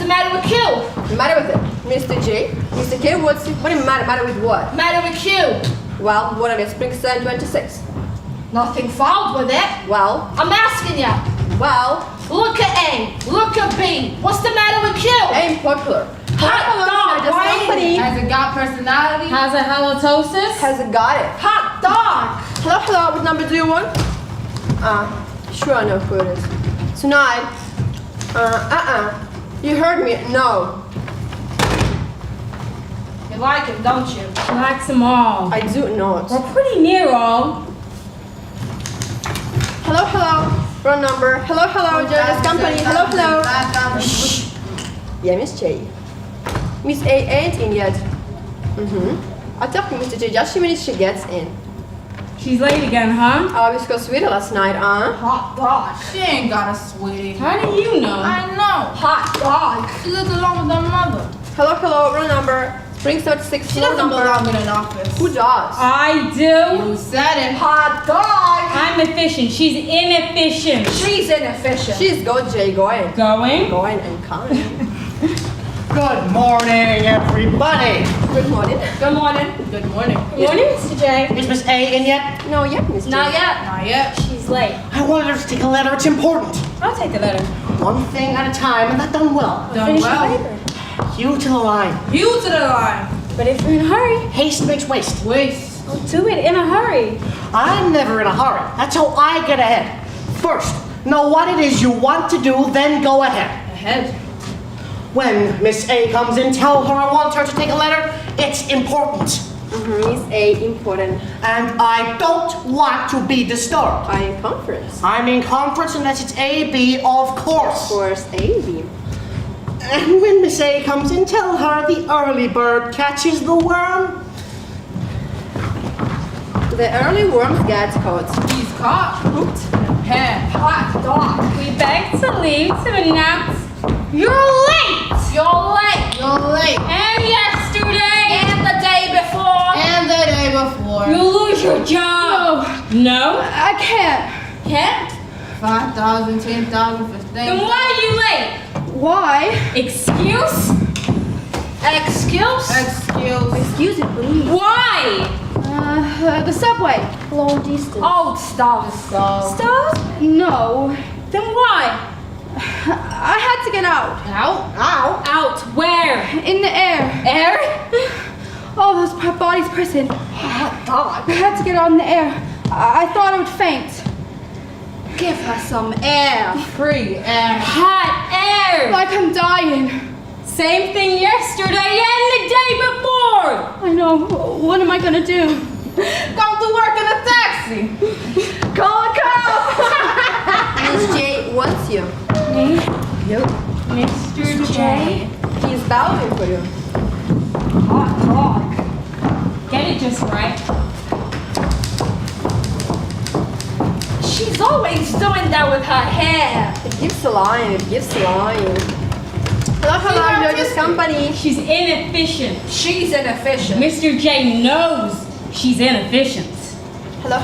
the matter with Q? What's the matter with it? Mr. J, Mr. K, what is the matter with what? Matter with Q? Well, what is Spring 26? Nothing fouled with it. Well, I'm asking ya. well, Look at A, look at B. What's the matter with Q? ain't popular. Hot dog, Just right? company. Has it got personality? Has a halitosis? Has it got it? Hot dog. Hello, what number do you want? Sure I know who it is. Tonight. You heard me? No. You like him, don't you? She likes them all. I do not. We're pretty near all. Hello. Wrong number. Hello, Jonas Company. Hello. Shh. Yeah, Miss J. Miss A ain't in yet. I talked to Mr. J just a minute she gets in. She's late again, huh? I was so sweet last night, Hot dog. She ain't got a sweetie. How do you know? I know. Hot dog. She lives along with her mother. Hello, wrong number. Spring 36, She wrong doesn't number. belong in an office. Who does? I do. You said it. Hot dog. I'm efficient. She's inefficient. She's inefficient. She's go, Jay, going. Going? And coming. Good morning, everybody. Good morning. Good morning. Good morning. Good morning, Mr. J. Is Miss A in yet? No, yet, Miss J. Not yet. Not yet. She's late. I wanted her to take a letter. It's important. I'll take the letter. One thing at a time, and that done well. Done Finish well. it later. You to the line. You to the line. But if you're in a hurry, Haste makes waste. Waste. I'll do it in a hurry. I'm never in a hurry. That's how I get ahead. First, know what it is you want to do, then go ahead. Ahead. When Miss A comes in, tell her I want her to take a letter. It's important. Miss A, important. And I don't want to be disturbed. I in conference. I'm in conference unless it's A, B, of course. Of course, A, B. And when Miss A comes in, tell her the early bird catches the worm. The early worms get caught. He's caught. Hooked. Head. Hot dog. We beg to leave to announce you're late! You're late. You're late. And yesterday! And the day before. And the day before. You'll lose your job! No? I can't. Can't? 5,000, 10,000, 15,000. Then why are you late? Why? Excuse? Excuse? Excuse me, please. Why? The subway. Long distance. Old stuff. Stop? No. Then why? I had to get out. Out? Out where? In the air. Air? Oh, those bodies pressing. Hot dog. I had to get out in the air. I thought I would faint. Give her some air. Free air. Hot air! Like I'm dying. Same thing yesterday and the day before! I know. What am I gonna do? Go to work in a taxi. Call a cop! Miss J wants you. Me? Yep. Mr. J? He's bowing for you. Hot dog. Get it just right. She's always doing that with her hair. It gives a line. Hello, Jonas Company. She's inefficient. She's inefficient. Mr. J knows she's inefficient. Hello.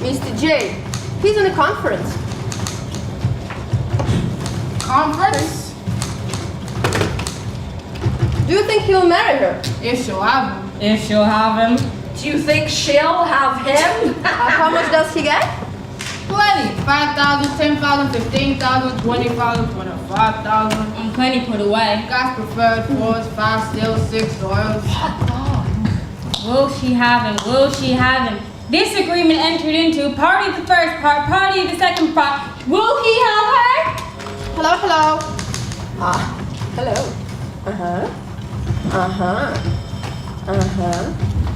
Mr. J. He's in a conference. Conference? Do you think he'll marry her? If she'll have him. If she'll have him. Do you think she'll have him? How much does he get? Plenty. 5,000, 10,000, 15,000, 20,000, 25,000. I'm plenty put away. Gas preferred 4s, 5 stills, 6 oils. Hot dog. Will she have him? Will she have him? This agreement entered into, party of the first part, party of the second part. Will he have her? Hello. Hello.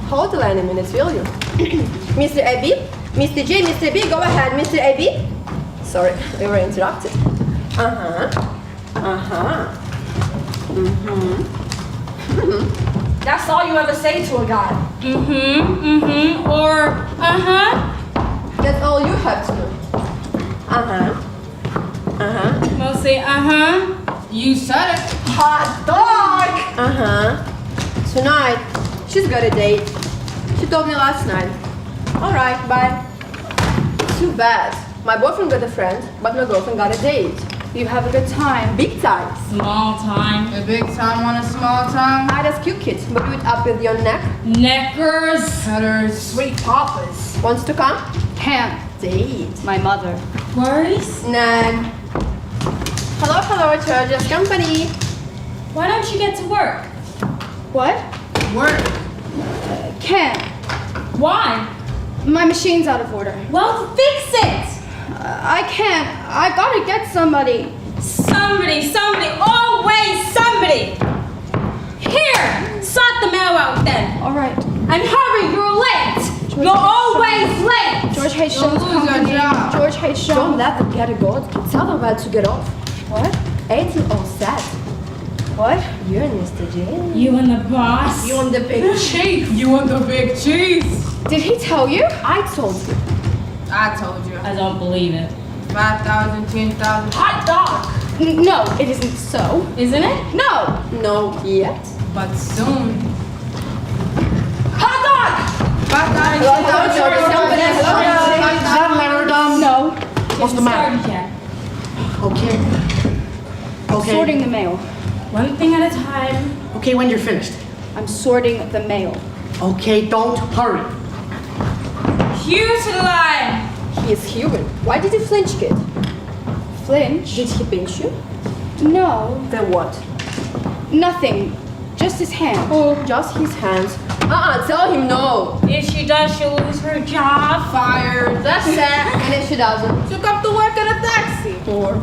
Hold the line a minute, will you? Mr. Abby? Mr. J, Mr. B, go ahead, Mr. Abby. Sorry, we were interrupted. That's all you ever say to a guy. Or, That's all you have to do. Mostly, You said it. Hot dog. Tonight, she's got a date. She told me last night. Alright, bye. Too bad. My boyfriend got a friend, but my girlfriend got a date. You have a good time. Big time. Small time. A big time on a small time. Ah, that's cute, kid. But do it up with your neck. Neckers. Cutters. Sweet papas. Wants to come? Can't. Date. My mother. Worries? None. Hello, George's company. Why don't you get to work? What? Work. Can't. Why? My machine's out of order. Well, fix it! I can't. I gotta get somebody. Somebody, always somebody! Here, sort the mail out then. All right. And hurry, you're late! You're always late! George H. Don't Jones lose your company. job. George H. Don't Jones. let them get a gold. Tell them where to get off. What? 18 all set. What? You and Mr. J. You and the boss? You and the big chief. You want the big cheese? Did he tell you? I told you. I told you. I don't believe it. 5,000, 10,000. Hot dog. No, it isn't so. Isn't it? No. No, yet. But soon. Hot dog. 5,000, Hello, George's company. Hello. Is that letter done? No. What's the matter? Started yet. Okay. Sorting the mail. One thing at a time. Okay, when you're finished. I'm sorting the mail. Okay, don't hurry. Cue to the line. He is human. Why did you flinch, kid? Flinch? Did he pinch you? No. Then what? Nothing. Just his hand. Oh, just his hands. Tell him no. If she does, she'll lose her job. Fired. That's it. And if she doesn't? Took up to work in a taxi. Or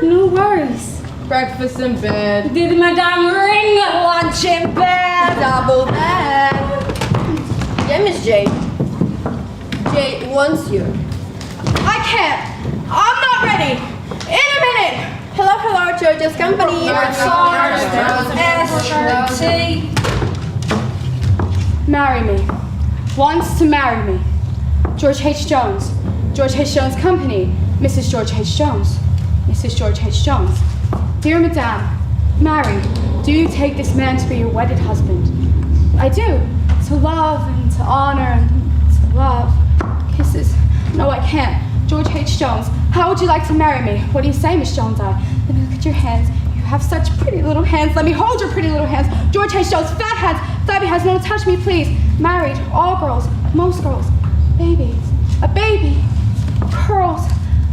No worries. Breakfast in bed. Did Madame ring? lunch in bed. Double bed. Yeah, Miss J. Jay wants you. I can't. I'm not ready. In a minute. Hello, George's company. HNC. Marry me. Wants to marry me. George H. Jones. George H. Jones Company. Mrs. George H. Jones. Mrs. George H. Jones. Dear Madame, Mary, do you take this man to be your wedded husband? I do. To love and to honor and to love. Kisses. No, I can't. George H. Jones, how would you like to marry me? What do you say, Miss Jones? Let me look at your hands. You have such pretty little hands. Let me hold your pretty little hands. George H. Jones, fat hands, flabby hands. No, touch me, please. Married, all girls, most girls, babies, a baby, curls,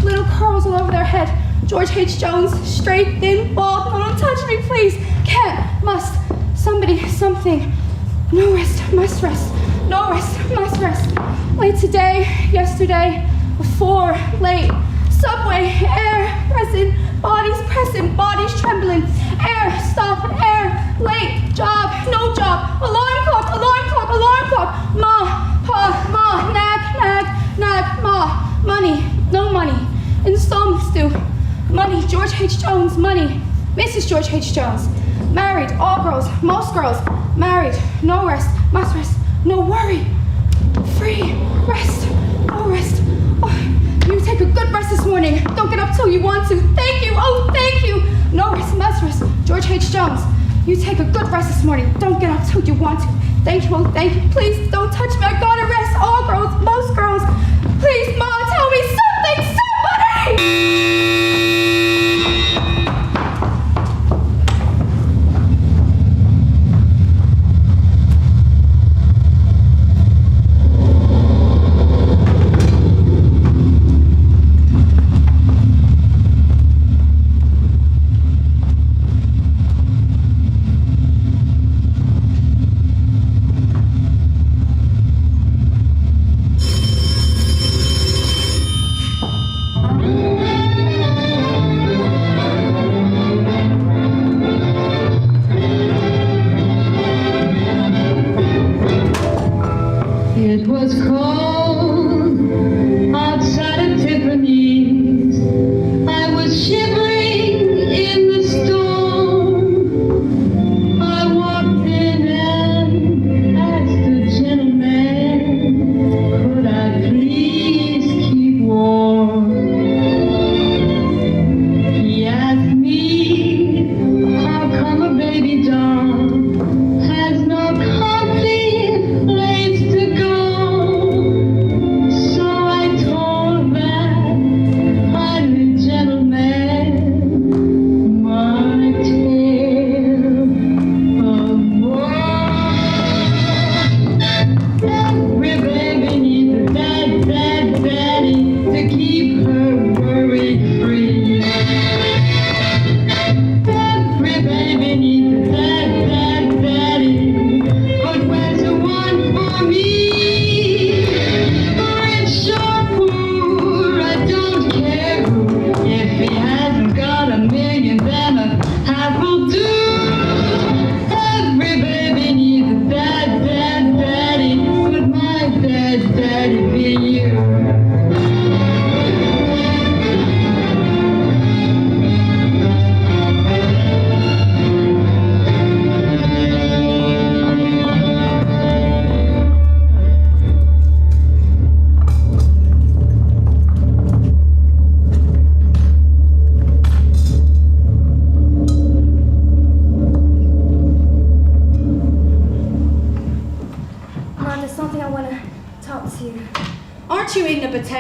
little curls all over their head. George H. Jones, straight, thin, bald. No, don't touch me, please. Can't, must, somebody, something. No rest, must rest. No rest, must rest. Late today, yesterday, before, late. Subway, air, pressing, bodies pressing, bodies trembling. Air, stop, air, late, job, no job. Alarm clock, alarm clock, alarm clock. Ma, pa, ma, nag, ma. Money, no money. Installments due. Money, George H. Jones, money. Mrs. George H. Jones. Married, all girls, most girls. Married, no rest, must rest, no worry. Free, rest, no rest. Oh, you take a good rest this morning. Don't get up till you want to. Thank you, oh, thank you. No rest, must rest. George H. Jones, you take a good rest this morning. Don't get up till you want to. Thank you, oh, thank you. Please don't touch me. I gotta rest. All girls, most girls. Please, Mom, tell me something, somebody!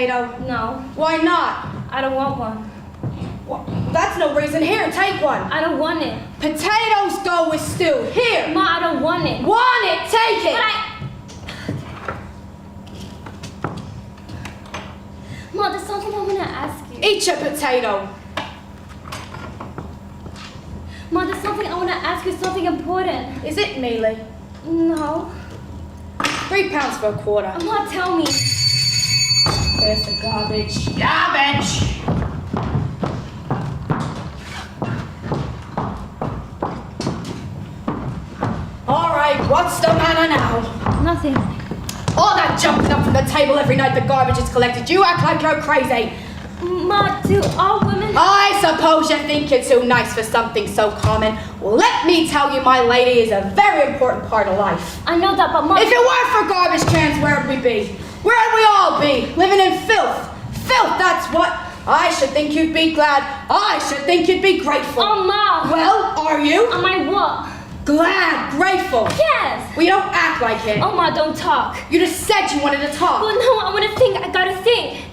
potato? No, Why not? I don't want one. Well, that's no reason. Here, take one. I don't want it. Potatoes go with stew. Here. Ma, I don't want it. Want it? Take it. Ma, there's something I want to ask you. Eat your potato. Ma, there's something I want to ask you, something important. Is it mealy? No. £3 for a quarter. Ma, tell me. There's the garbage. Garbage! All right, what's the matter now? Nothing. All that jumping up from the table every night the garbage is collected. You act like you're crazy. Ma, do all women... I suppose you think you're too nice for something so common. Well, let me tell you, my lady is a very important part of life. I know that, but Ma... If it weren't for garbage cans, where'd we be? Where'd we all be? Living in filth. Filth, that's what. I should think you'd be glad. I should think you'd be grateful. Oh, Ma! Well, are you? Am I what? Glad, grateful. Yes! Well, you don't act like it. Oh, Ma, don't talk. You just said you wanted to talk. Well, no, I want to think. I gotta think.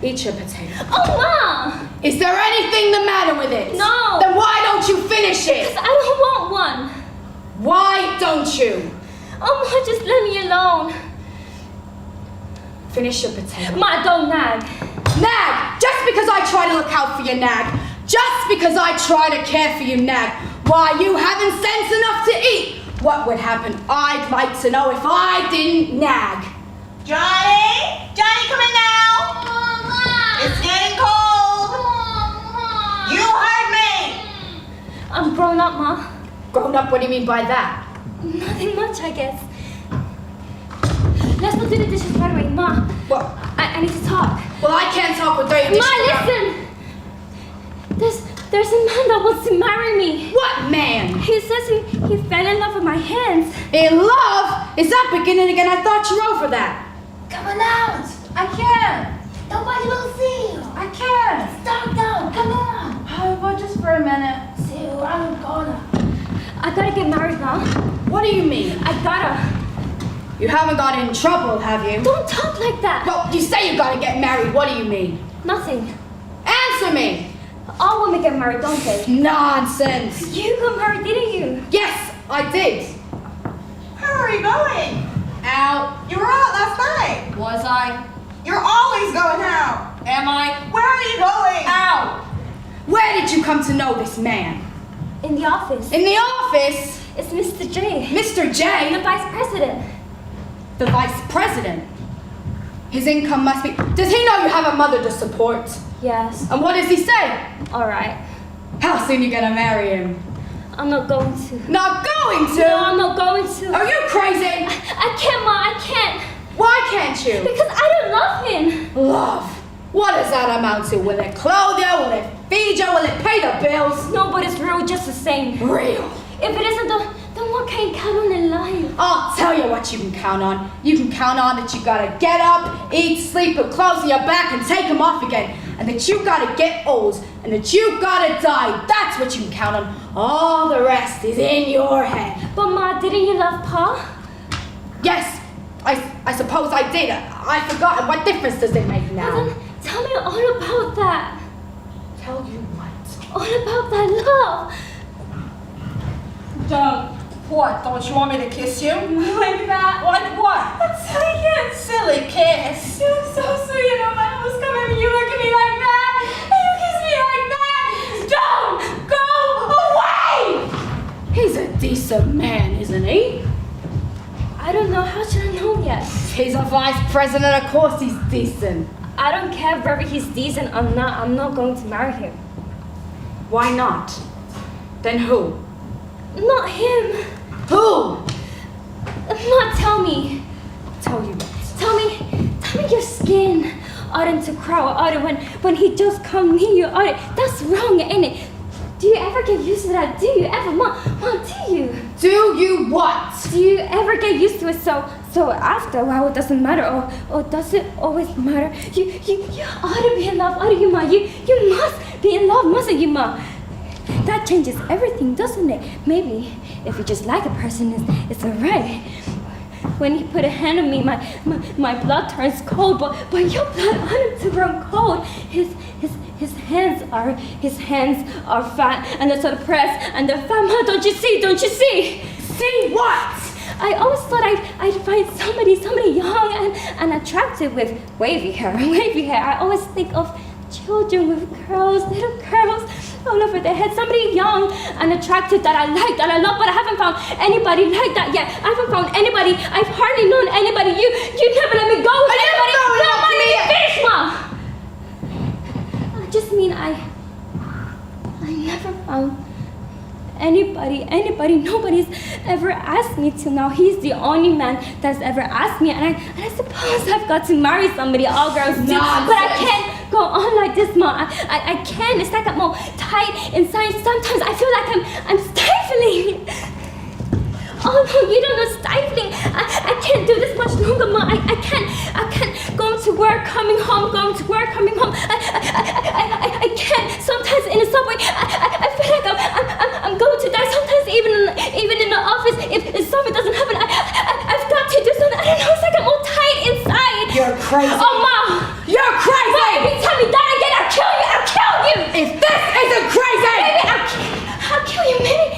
Eat your potato. Oh, Ma! Is there anything the matter with it? No. Then why don't you finish it? Because I don't want one. Why don't you? Oh, Ma, just let me alone. Finish your potato. Ma, don't nag. Nag! Just because I try to look out for you, nag. Just because I try to care for you, nag. Why, you haven't sense enough to eat. What would happen, I'd like to know, if I didn't nag. Johnny? Johnny, come in now. It's getting cold. You heard me. I'm grown up, Ma. Grown up, what do you mean by that? Nothing much, I guess. Let's not do the dishes right away, Ma. Well, I need to talk. well, I can't talk with dirty dishes. Ma, listen! There's a man that wants to marry me. What man? He says he fell in love with my hands. In love? Is that beginning again? I thought you were over that. Come on out. I can't. Nobody will see you. I can't. Stop down. Come on. Oh, well, just for a minute. See you around the corner. I gotta get married now. What do you mean? I gotta. You haven't got in trouble, have you? Don't talk like that. Well, you say you gotta get married. What do you mean? Nothing. Answer me. All women get married, don't they? Nonsense. You got married, didn't you? Yes, I did. Where are you going? Out. You were out last night. Was I? You're always going out. Am I? Where are you going? Out. Where did you come to know this man? In the office. In the office? It's Mr. J. Mr. The J, vice president. the vice president. His income must be... Does he know you have a mother to support? Yes. And what does he say? All right. How soon you gonna marry him? I'm not going to. Not going to? No, I'm not going to. Are you crazy? I can't, Ma. I can't. Why can't you? Because I don't love him. Love. What does that amount to? Will it clothe you? Will it feed you? Will it pay the bills? No, but it's real just the same. Real. If it isn't, then what can you count on in life? I'll tell you what you can count on. You can count on that you gotta get up, eat, sleep, put clothes on your back, and take them off again. And that you gotta get old, and that you gotta die. That's what you can count on. All the rest is in your head. But Ma, didn't you love Pa? Yes, I suppose I did. I forgot. What difference does it make Well, now? then tell me all about that. Tell you what? All about that love. Don't. What? Don't you want me to kiss you? Like that. Like what? That's silly kiss. Silly kiss. You're so sweet. You know, my house coming and you look at me like that. And you kiss me like that. Don't go away. He's a decent man, isn't he? I don't know. How should I know yet? He's a vice president. Of course he's decent. I don't care whether he's decent or not. I'm not going to marry him. Why not? Then who? Not him. Who? Not tell me. Tell you what? Tell me your skin oughtn't to crawl out when he just come near you. That's wrong, ain't it? Do you ever get used to that? Do you ever, Mom, do you? Do you what? Do you ever get used to it so after a while it doesn't matter or does it always matter? You ought to be in love, ought you, Ma? You must be in love, mustn't you, Ma? That changes everything, doesn't it? Maybe if you just like a person, it's alright. When he put a hand on me, my blood turns cold, but your blood on him to run cold. His hands are fat, and they're so depressed, and they're fat. Ma, don't you see? Don't you see? See what? I always thought I'd find somebody young and attractive with wavy hair. I always think of children with curls, little curls all over their head. Somebody young and attractive that I like, that I love, but I haven't found anybody like that yet. I haven't found anybody. I've hardly known anybody. You never let me go with anybody. No, finish, Ma. I just mean I never found anybody. Nobody's ever asked me till now. He's the only man that's ever asked me, and I suppose I've got to marry somebody. All girls do, but I can't go on like this, Ma. I can't. It's like I'm all tight inside. Sometimes I feel like I'm stifling. Oh no, you don't know stifling. I can't do this much longer, Ma. I can't. Going to work, coming home, going to work, coming home. I can't. Sometimes in the subway, I feel like I'm going to die. Sometimes even in the office, if something doesn't happen, I've got to do something. I don't know. It's like I'm all tight inside. You're crazy. Oh, Ma. You're crazy. Ma, if you tell me that again, I'll kill you. I'll kill you. If this isn't crazy. Maybe I'll kill you. Maybe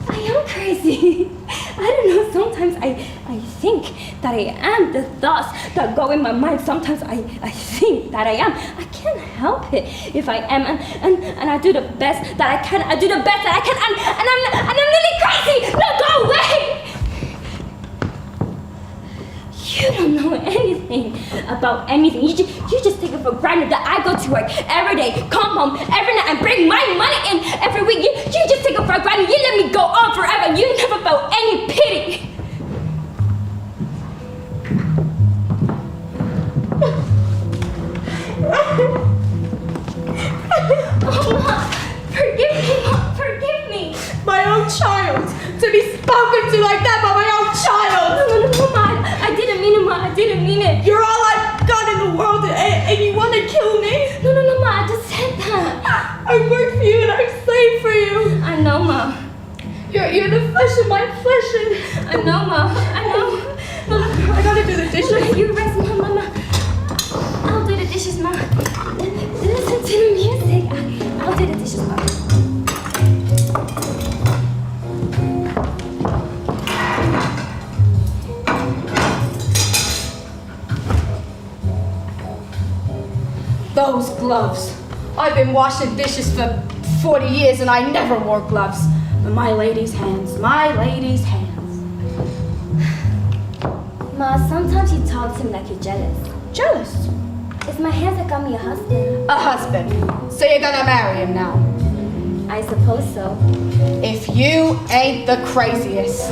I am crazy. I don't know, sometimes I think that I am. The thoughts that go in my mind, sometimes I think that I am. I can't help it if I am, and I do the best that I can. I do the best that I can, and I'm really crazy. No, go away. You don't know anything about anything. You just take it for granted that I go to work every day, come home every night, and bring my money in every week. You just take it for granted. You let me go on forever. You never felt any pity. Oh, Ma, forgive me, Ma, forgive me. My own child. To be spoken to like that by my own child. No, Ma, I didn't mean it, Ma, I didn't mean it. You're all I've got in the world, and you want to kill me? No, Ma, I just said that. I worked for you and I've slaved for you. I know, Ma. You're the flesh of my flesh, and I know, Ma, I know. No, I gotta do the dishes. you rest, Ma. I'll do the dishes, Ma. Listen to the music. I'll do the dishes, Ma. Those gloves. I've been washing dishes for 40 years and I never wore gloves. But my lady's hands. Ma, Sometimes you talk to me like you're jealous. jealous. It's my hands that got me a husband. A husband. So you're gonna marry him now. I suppose so. If you ain't the craziest.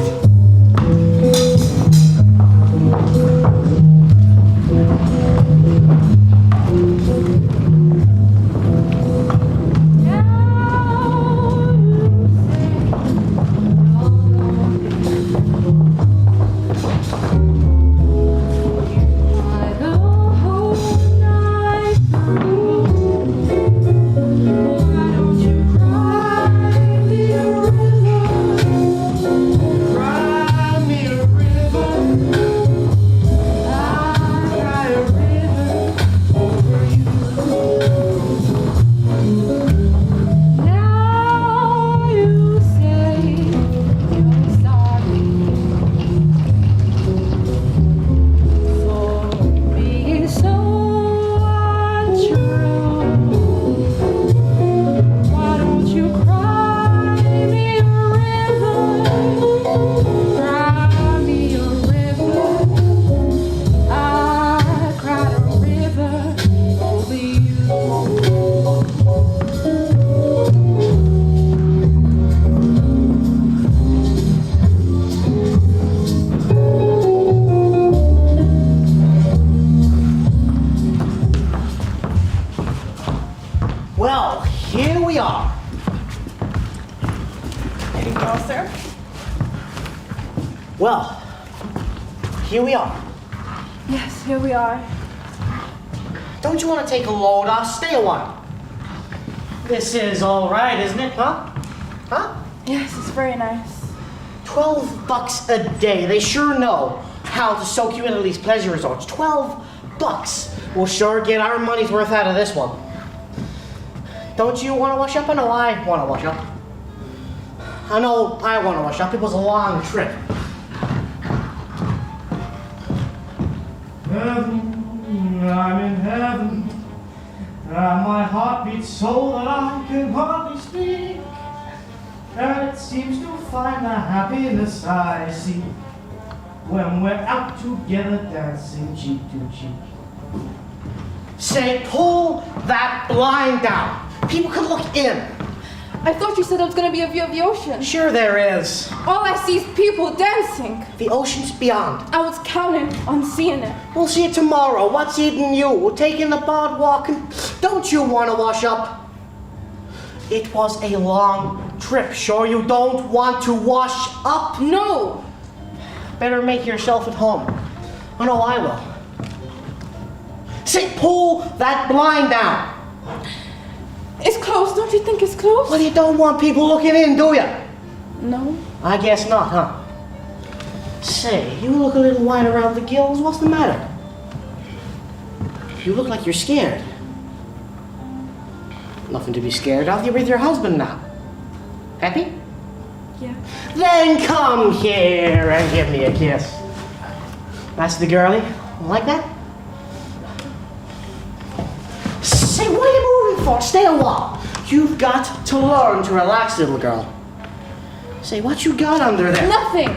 Well, here we are. Anything else, sir? Well, here we are. Yes, here we are. Don't you want to take a load off? Stay a while. This is all right, isn't it, huh? Huh? Yes, it's very nice. $12 a day. They sure know. how to soak you into these pleasure resorts. $12. We'll sure get our money's worth out of this one. Don't you want to wash up? I know I want to wash up. I know I want to wash up. It was a long trip. Heaven, I'm in heaven. My heart beats so that I can hardly speak. And it seems to find the happiness I see when we're out together dancing cheek to cheek. Say, pull that blind down. People can look in. I thought you said there was going to be a view of the ocean. Sure there is. All I see is people dancing. The ocean's beyond. I was counting on seeing it. We'll see it tomorrow. What's eating you? We're taking the boardwalk and don't you want to wash up? It was a long trip. Sure you don't want to wash up? No. Better make yourself at home. Oh no, I will. Say, pull that blind down. It's close. Don't you think it's close? Well, you don't want people looking in, do you? No. I guess not, huh? Say, you look a little white around the gills. What's the matter? You look like you're scared. Nothing to be scared of. You're with your husband now. Happy? Yeah. Then come here and give me a kiss. That's the girlie. Like that? Say, what are you moving for? Stay a while. You've got to learn to relax, little girl. Say, what you got under there? Nothing.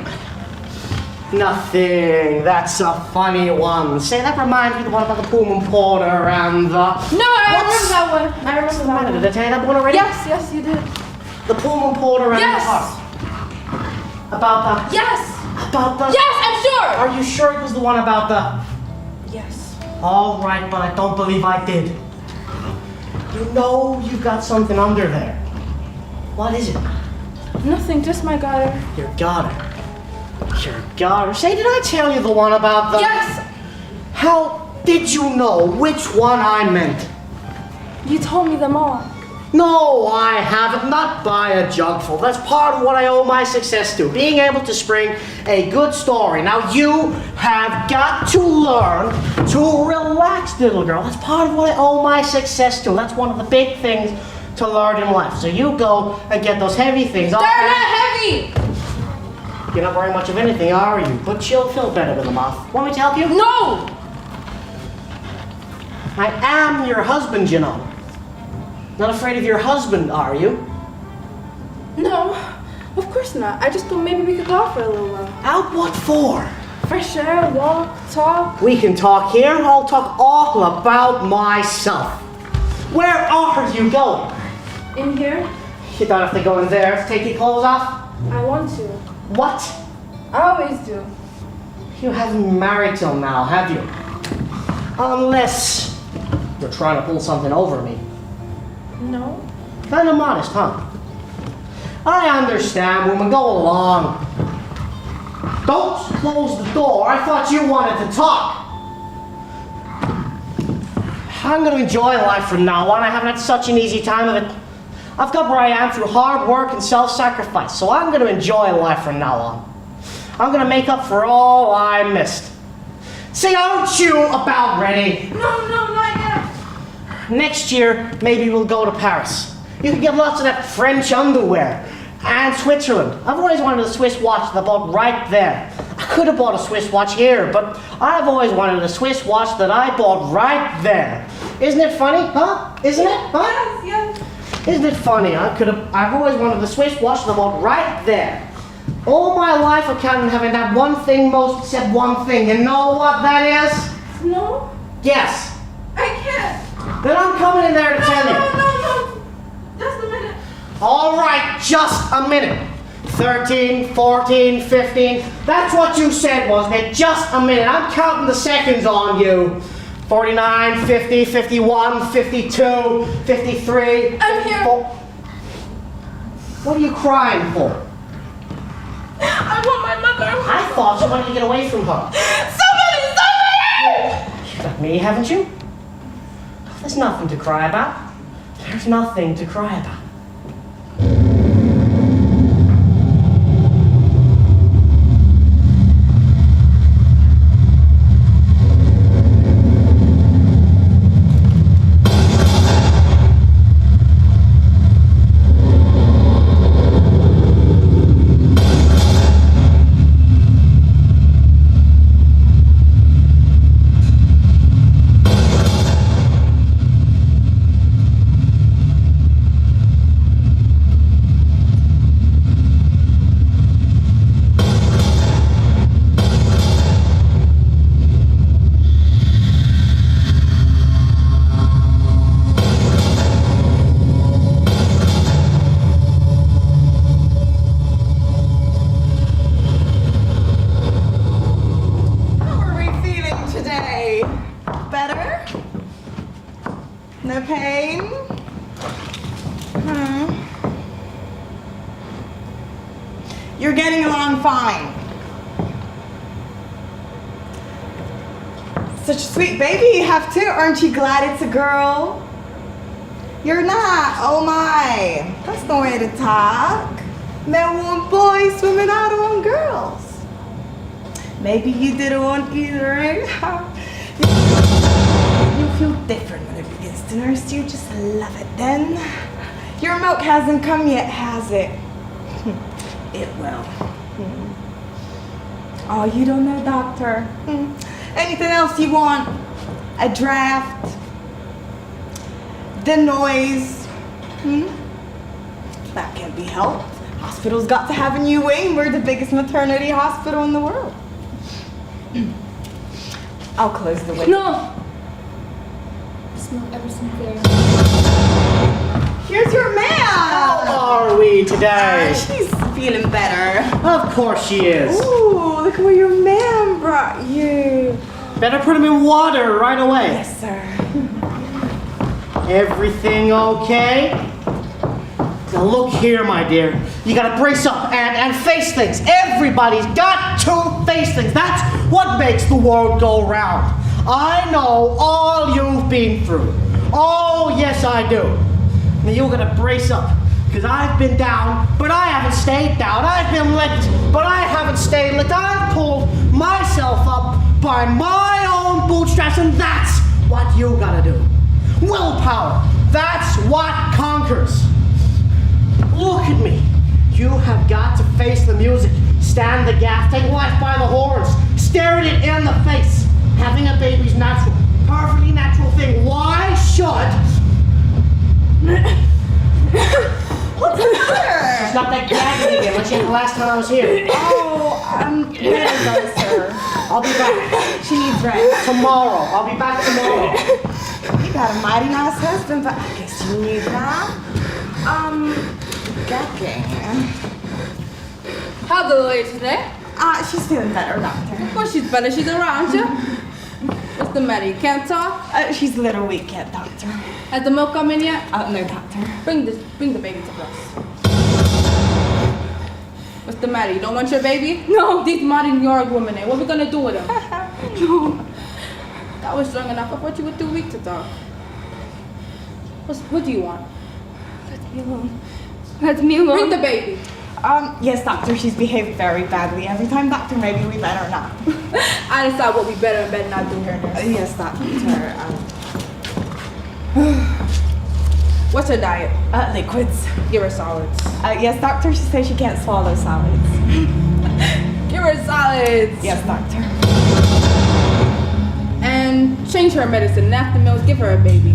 Nothing. That's a funny one. Say, that reminds me of the one about the Pullman Porter and the... No, I remember that one. I remember that one. Did I tell you that one already? Yes, you did. The Pullman Porter and Yes. the heart. About the... Yes. About the... Yes, I'm sure. Are you sure it was the one about the... Yes. All right, but I don't believe I did. You know you've got something under there. What is it? Nothing, just my garter. Your garter. Your garter. Say, did I tell you the one about the... Yes. How did you know which one I meant? You told me them all. No, I haven't. Not by a jugful. That's part of what I owe my success to. Being able to spring a good story. Now, you have got to learn to relax, little girl. That's part of what I owe my success to. That's one of the big things to learn in life. So you go and get those heavy things off. They're not heavy. You're not wearing much of anything, are you? But you'll feel better with them off. Want me to help you? No. I am your husband, you know. Not afraid of your husband, are you? No, of course not. I just thought maybe we could go out for a little while. Out what for? Fresh air, walk, talk. We can talk here. I'll talk all about myself. Where are you going? In here, You don't have to go in there to take your clothes off. I want to. What? I always do. You haven't been married till now, have you? Unless you're trying to pull something over me. No. Kind of modest, huh? I understand, woman. Go along. Don't close the door. I thought you wanted to talk. I'm going to enjoy life from now on. I haven't had such an easy time of it. I've got where I am through hard work and self-sacrifice, so I'm going to enjoy life from now on. I'm going to make up for all I missed. Say, aren't you about ready? No, not yet. Next year, maybe we'll go to Paris. You can get lots of that French underwear. And Switzerland. I've always wanted a Swiss watch that I bought right there. I could have bought a Swiss watch here, but I've always wanted a Swiss watch that I bought right there. Isn't it funny, huh? Isn't it? Huh? Yes. Isn't it funny? I've always wanted a Swiss watch that I bought right there. All my life I've counted on having that one thing, most except one thing. You know what that is? No, Yes. I can't. Then I'm coming in there to tell you. No. Just a minute. All right, just a minute. 13, 14, 15. That's what you said, wasn't it? Just a minute. I'm counting the seconds on you. 49, 50, 51, 52, 53. I'm here. 54. What are you crying for? I want my mother. I thought you wanted to get away from her. Somebody! You got me, haven't you? There's nothing to cry about. There's nothing to cry about. You're getting along fine. Such a sweet baby you have too. Aren't you glad it's a girl? You're not. Oh my. That's the way to talk. Men want boys, women I don't want girls. Maybe you didn't want either, eh? You feel different when it begins to nurse you. Just love it then. Your milk hasn't come yet, has it? It will. Oh, you don't know, doctor. Anything else you want? A draft? The noise? That can't be helped. Hospital's got to have a new wing. We're the biggest maternity hospital in the world. I'll close the window. No! Smell everything there. Here's your man. How are we today? She's feeling better. Of course she is. Ooh, look at what your man brought you. Better put him in water right away. Yes, sir. Everything okay? Now look here, my dear. You gotta brace up and face things. Everybody's got to face things. That's what makes the world go round. I know all you've been through. Oh, yes, I do. Now you're gonna brace up, because I've been down, but I haven't stayed down. I've been licked, but I haven't stayed licked. I've pulled myself up by my own bootstraps, and that's what you gotta do. Willpower. That's what conquers. Look at me. You have got to face the music, stand the gaff, take life by the horns, stare at it in the face. Having a baby's natural, perfectly natural thing. Why should... What's the matter? She's got that gagging again, like she had the last time I was here. Oh, I'm better though, sir. I'll be back She needs rest. tomorrow. I'll be back tomorrow. You got a mighty nice husband, but I guess you need that. Gagging. How's the lady today? She's feeling better, doctor. Well, she's better. She's around you. What's the matter? You can't talk? She's a little weak yet, doctor. Has the milk come in yet? No, doctor. Bring the baby to us. What's the matter? You don't want your baby? No. These modern New York women, what are we gonna do with them? No. That was strong enough. I thought you were too weak to talk. What do you want? Let me alone. Let me alone. Bring the baby. Yes, doctor, she's behaved very badly. Every time, doctor, maybe we better not. I decide what we better and better not do here, nurse. Yes, doctor. What's her diet? Liquids. Give her solids. Yes, doctor, she says she can't swallow solids. Give her solids. Yes, doctor. And change her medicine. And after meals, give her a baby.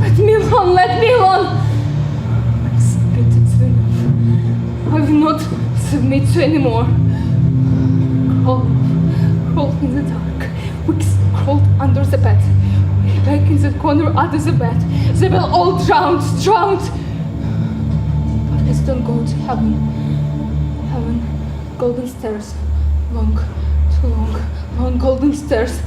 Let me alone. Let me alone. I'm submitted to enough. I will not submit to anymore. Crawl in the dark. Wicks crawled under the bed. Back in the corner under the bed. They were all drowned. But let's don't go to heaven. Golden stairs. Long golden stairs.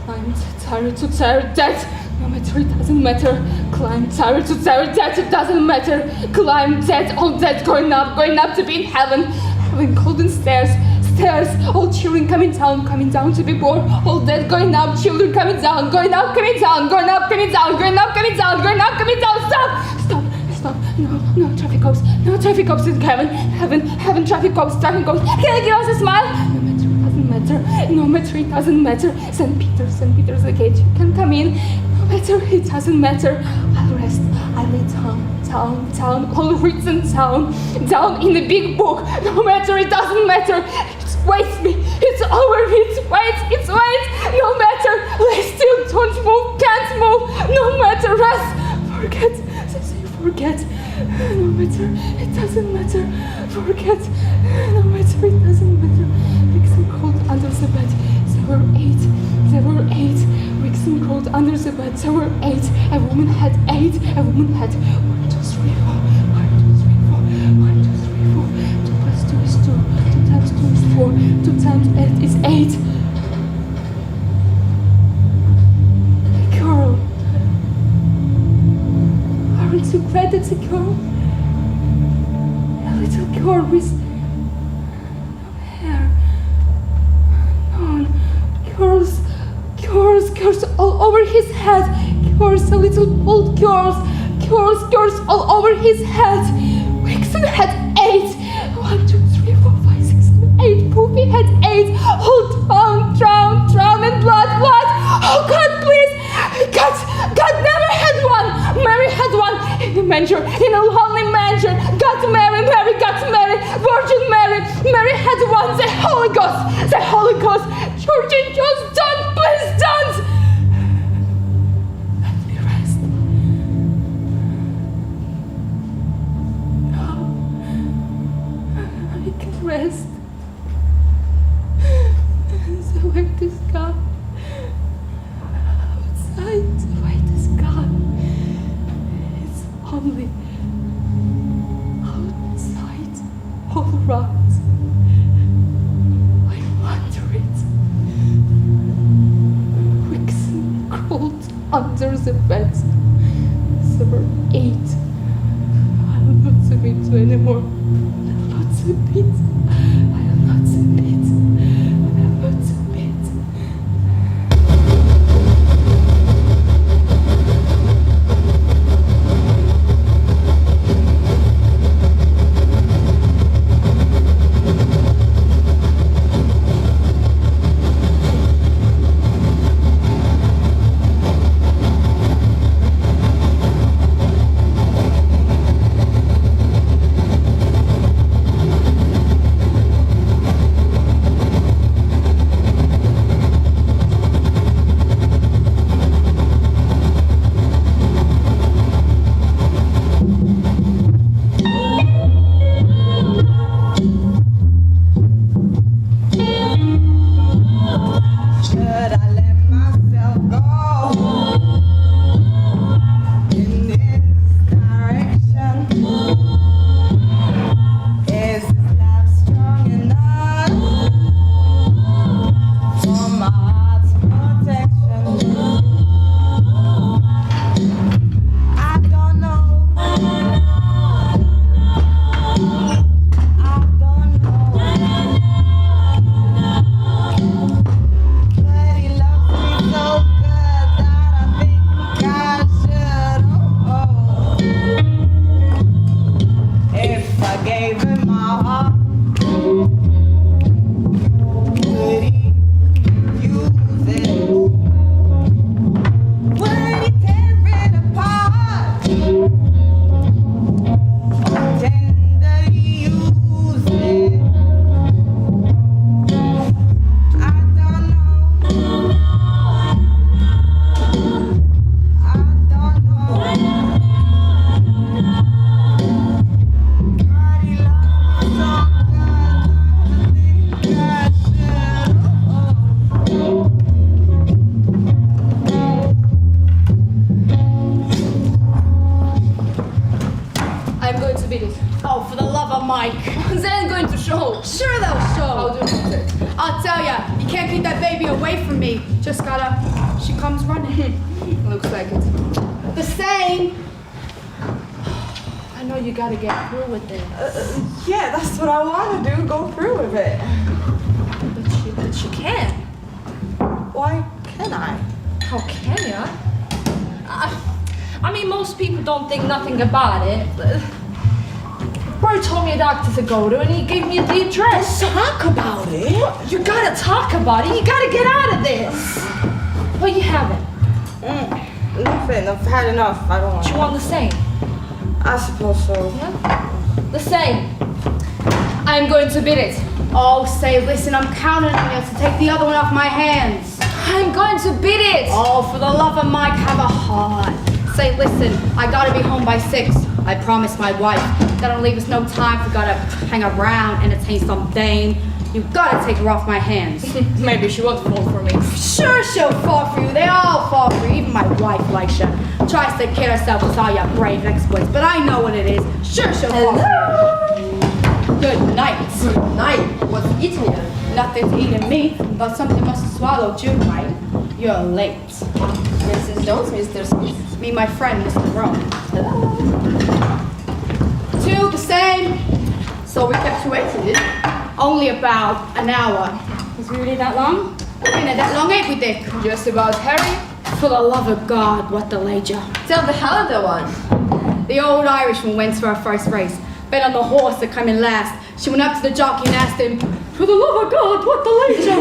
Climbed tower to tower, death. No matter, it doesn't matter. Climb tower to tower, death, it doesn't matter. Climb death, all death, going up to be in heaven. Having golden stairs, all children coming down to be born. All death, going up, children coming down, going up, coming down, going up, coming down, going up, coming down, going up, coming down. Stop. No traffic cops in heaven, traffic cops. Can I give us a smile? No matter, it doesn't matter. St. Peter's the gate. You can come in. No matter, it doesn't matter. I'll rest. I lay down, all written down in the big book. No matter, it doesn't matter. It waits me. It's over me. It waits. No matter. Lay still. Don't move. Can't move. No matter. Rest. Forget. No matter. It doesn't matter. Forget. No matter. It doesn't matter. Vixen crawled under the bed. There were eight. Vixen crawled under the bed. There were 8. A woman had 8. A woman had 1, 2, 3, 4. 1, 2, 3, 4. 2 plus 2 is 2. 2 times 2 is 4. 2 times 8 is 8. 8 head, it's a girl. A little girl with no hair. No, girls all over his head. Girls, a little old girls all over his head. Wixen had 8. 1, 2, 3, 4, 5, 6, 7, 8. Poopy had 8. All drown in blood. Oh God, please. God never had one. Mary had one in a manger, in a lonely manger. Got Mary got Mary. Virgin Mary had one. The Holy Ghost. Georgie, just don't, please don't. Let me rest. No, I can rest. The weight is gone. Outside, the weight is gone. It's only outside, all around. I wonder it. Wixen crawled under the bed. Summer 8. I'll not submit to anymore. I'll not submit. Sure they'll show. I'll do it. I'll tell ya, you can't keep that baby away from me. Just gotta, she comes running. Looks like it. The same. I know you gotta get through with it. Yeah, that's what I want to do. Go through with it. But you can't. Why can't I? How can ya? I mean, most people don't think nothing about it. Roy told me a doctor to go to, and he gave me the address. Talk about it. You gotta talk about it. You gotta get out of this. Well, you haven't. Nothing. I've had enough. I don't want. Do you want the same? I suppose so. Yeah? The same. I'm going to bid it. Oh, say, listen, I'm counting on you to take the other one off my hands. I'm going to bid it. Oh, for the love of Mike, have a heart. Say, listen, I gotta be home by 6. I promised my wife. That'll leave us no time for gotta hang around, entertain some dame. You gotta take her off my hands. Maybe she won't fall for me. Sure she'll fall for you. They all fall for you. Even my wife likes you. Tries to kid herself with all your brave exploits, but I know what it is. Sure she'll fall for you. Good night. Good night. What's eating you? Nothing's eating me, but something must have swallowed you, right? You're late. Mrs. Jones, Mr. Smith. Me, my friend, Mr. Rome. Hello. Two, the same. So we kept you waiting, did we? Only about an hour. Was we really that long? Been that long, ain't we, Dick? Just about Harry. For the love of God, what delayed ya? Tell the Halliday one. The old Irishman went for her first race. Bet on the horse that came in last. She went up to the jockey and asked him, for the love of God, what delayed ya?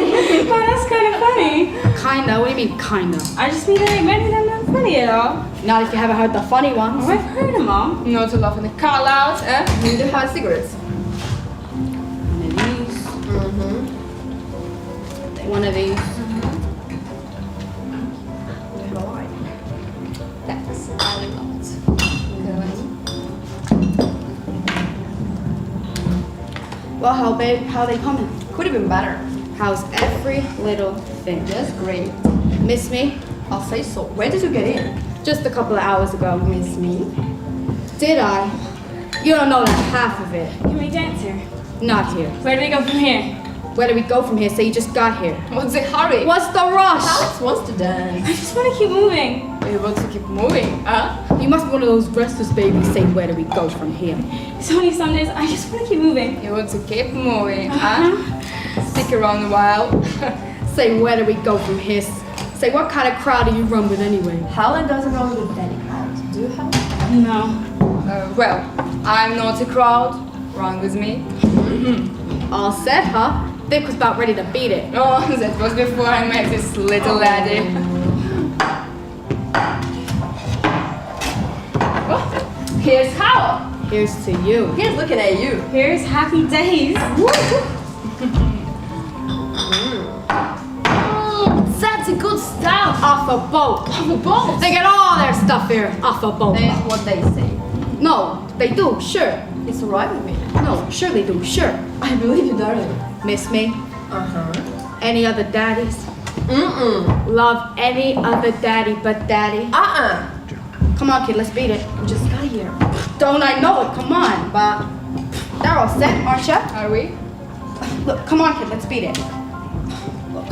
Oh, that's kind of funny. Kinda, what do you mean kinda? I just mean like maybe they're not funny at all. Not if you haven't heard the funny ones. Oh, I've heard them all. Not to laugh in the car loud, eh? You do have cigarettes. One of these, Mm-hmm. one of these. Thanks. I love it. Well, how babe, how they coming? Could have been better. How's every little thing? Just great. Miss me? I'll say so. Where did you get in? Just a couple of hours ago. Miss me? Did I? You don't know like half of it. Can we dance here? Not here. Where do we go from here? Where do we go from here? Say you just got here. What's the hurry? What's the rush? Alex wants to I dance. just want to keep moving. We want to keep moving, huh? You must be one of those restless babies. Say where do we go from here? It's only some days. I just want to keep moving. You want to keep moving, huh? Stick around a while. Say where do we go from here? Say what kind of crowd do you run with anyway? Helen doesn't run with any crowd. Do you have? No. Well, I'm not a crowd. Run with me. All set, huh? Dick was about ready to beat it. Oh, that was before I met this little lady. Oh, here's how. Here's to you. He's looking at you. Here's happy days. That's a good stuff. Off a boat. Off a boat. They get all their stuff here off a boat. That's what they say. No, they do, sure. It's alright with me. No, sure they do, sure. I believe you, darling. Miss me? Uh-huh. Any other daddies? Mm-mm. Love any other daddy but daddy? Uh-uh. Come on, kid, let's beat it. We just got here. Don't I know it? Come on. But They're all set, aren't ya? Are we? Look, come on, kid, let's beat it. Look,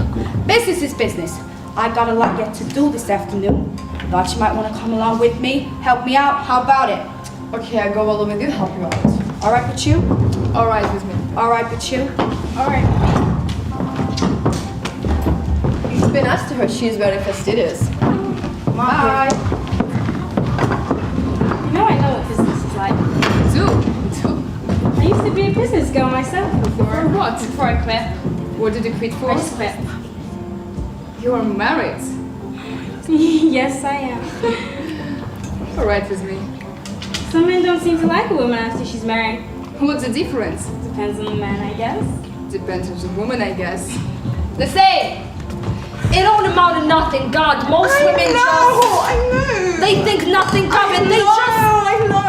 business is business. I got a lot yet to do this afternoon. Thought you might want to come along with me, help me out. How about it? okay, I go along with you, help you out. All right with you? All right with me. All right with you? All right. It's been asked to her, she's very fastidious. Come on, Bye. kid. You know I know what business is like. Do. I used to be a business girl myself before. For what? Before I quit. What did you quit for? I just quit. You are married. Yes, I am. All right with me. Some men don't seem to like a woman after she's married. What's the difference? Depends on the man, I guess. Depends on the woman, I guess. The same. It don't amount to nothing, God. Most women I know. they think nothing of it. They I know.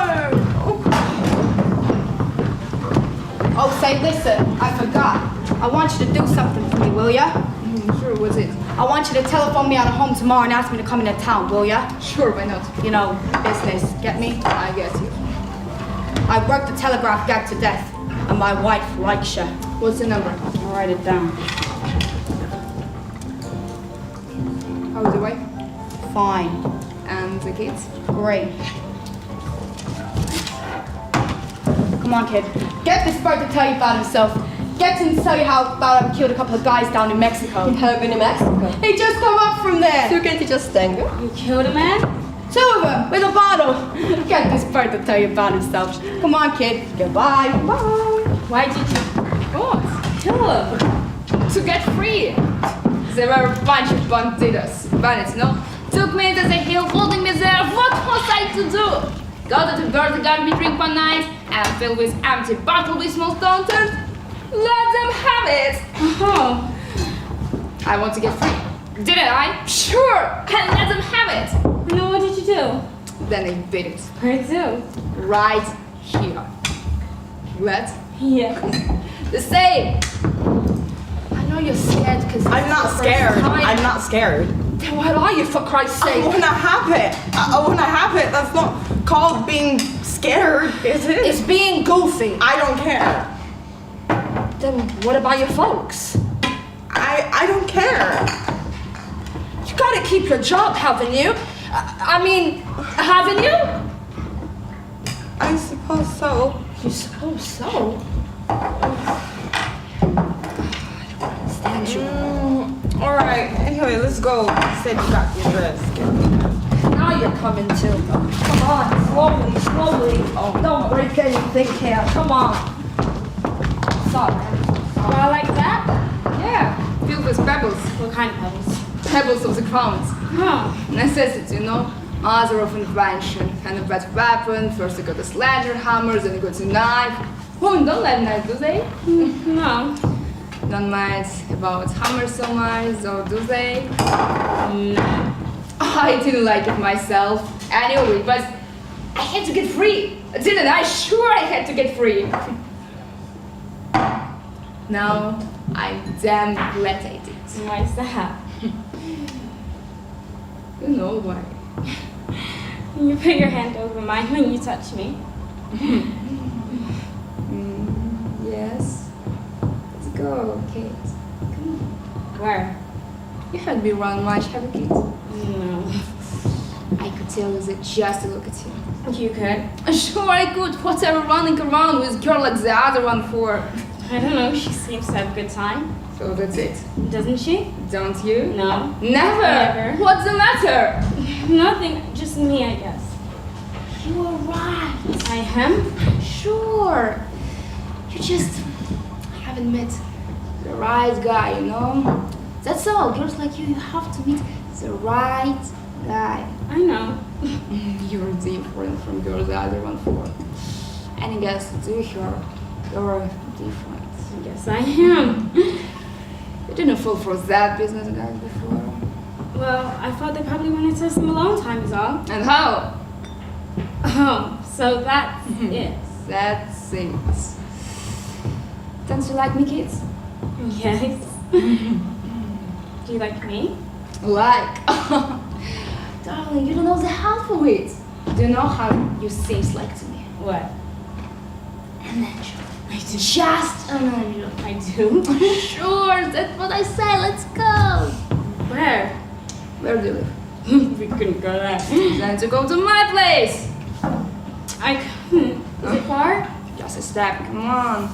Oh, say, listen, I forgot. I want you to do something for me, will ya? Sure, what's it? I want you to telephone me out of home tomorrow and ask me to come into town, will ya? Sure, why not? You know, business, get me? I get you. I worked the telegraph gag to death, and my wife likes ya. What's the number? I'll write it down. How's the wife? Fine. And the kids? Great. Come on, kid. Get this bird to tell you about himself. Get him to tell you how about I killed a couple of guys down in Mexico. Have been in Mexico. He just come up from there. So can't you just tango? You killed a man? Two of them with a bottle. Get this bird to tell you about himself. Come on, kid. Goodbye. Bye. Why did you What? kill him? To get free. There were a bunch of bandits, no? Took me into the hill, holding me there. What was I to do? Got at the bird, got me drink one night, and filled with empty bottle with small stone turned. Let them have it. Oh, I want to get free. Didn't I? Sure. And let them have it. no, what did you do? Then I beat it. Where to? Right here. What? Yeah. The same. I know you're scared because I'm not scared. I'm not scared. Then what are you, for Christ's I sake? wanna have it. I wanna have it. That's not called being scared, is it? It's being goofy. I don't care. Then what about your folks? I don't care. You keep your job, haven't you? I mean, haven't you? I suppose so. You suppose so? Stand you. Alright, anyway, let's go. You said you got your dress. Now you're coming too. Come on, slowly, slowly. Oh, don't break anything here. Come on. Sorry. Well, like that? Yeah, filled with pebbles. What kind of pebbles? Pebbles of the crowns. Oh. Necessity, you know? Mother of invention. And a better weapon. First you got the sledgehammer, then you got the knife. Women don't like knives, do they? No. Don't mind about hammer so much, or do they? No. I didn't like it myself. Anyway, but I had to get free. Didn't I? Sure I had to get free. Now, I'm damn glad I did. Why's that? You know why. You put your hand over mine when you touch me. Yes. Let's go, Kate. Come on. Where? You haven't been around much, have you, Kate? No. I could tell you that just to look at you. You could. Sure I could. What are you running around with a girl like the other one for? I don't know, she seems to have a good time. So that's it. Doesn't she? Don't you? No. Never. Never. What's the matter? Nothing, just me, I guess. You are right. I am? Sure. You just haven't met the right guy, you know? That's all. Girls like you have to meet the right guy. I know. You're different from girls the other one for. And I guess to her, you're different. I guess I am. You didn't fall for that business guy before. Well, I thought they probably wanted to some alone time is all. And how? Oh, so that's it. That's it. Don't you like me, kids? Yes. Do you like me? Like? Darling, you don't know the half of it. Do you know how you seems like to me? What? An angel. I do. Just an angel. I do? Sure, that's what I say. Let's go. Where? Where do you live? We couldn't go there. Then to go to my place. I couldn't. Is it far? Just a step. Come on.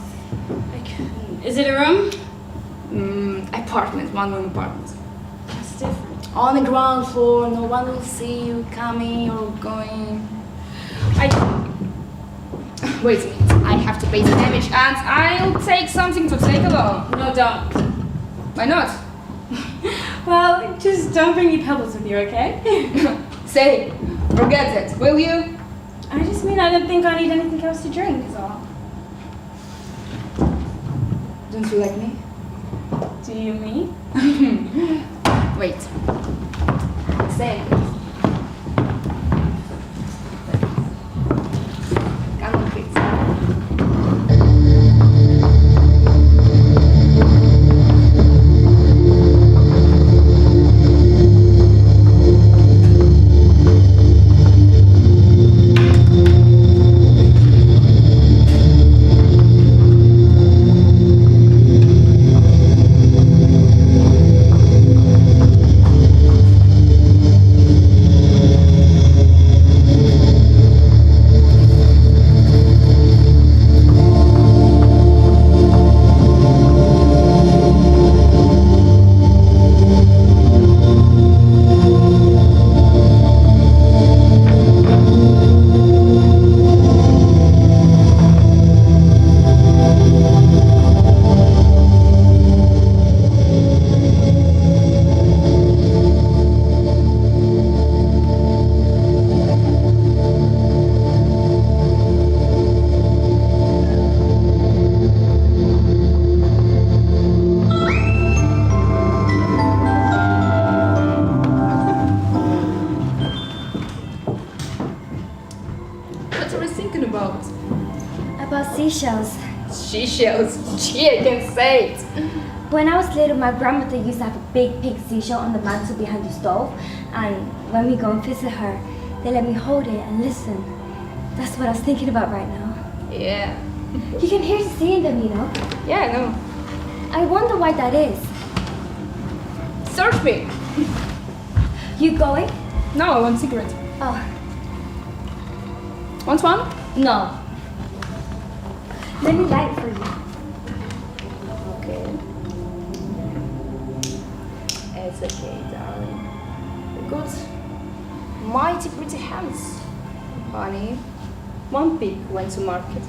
I couldn't. Is it a room? Apartment. One-room apartment. That's different. On the ground floor. No one will see you coming or going. Wait a minute. I have to pay the damage, and I'll take something to take along. No, don't. Why not? Well, just don't bring any pebbles with you, okay? Say, forget it, will you? I just mean I didn't think I need anything else to drink, is all. Don't you like me? Do you mean? Wait. Say. Come on, please. About seashells. Seashells. Gee, I can say it. When I was little, my grandmother used to have a big pink seashell on the mantle behind the stove, and when we go and visit her, they let me hold it and listen. That's what I was thinking about right now. Yeah. You can hear seeing them, you know. Yeah, I know. I wonder why that is. Search me. You going? No, I want cigarette. Oh, Want one? no. Let me light it for you. Okay. It's okay, darling. Good. Mighty pretty hands. Honey, one pig went to market.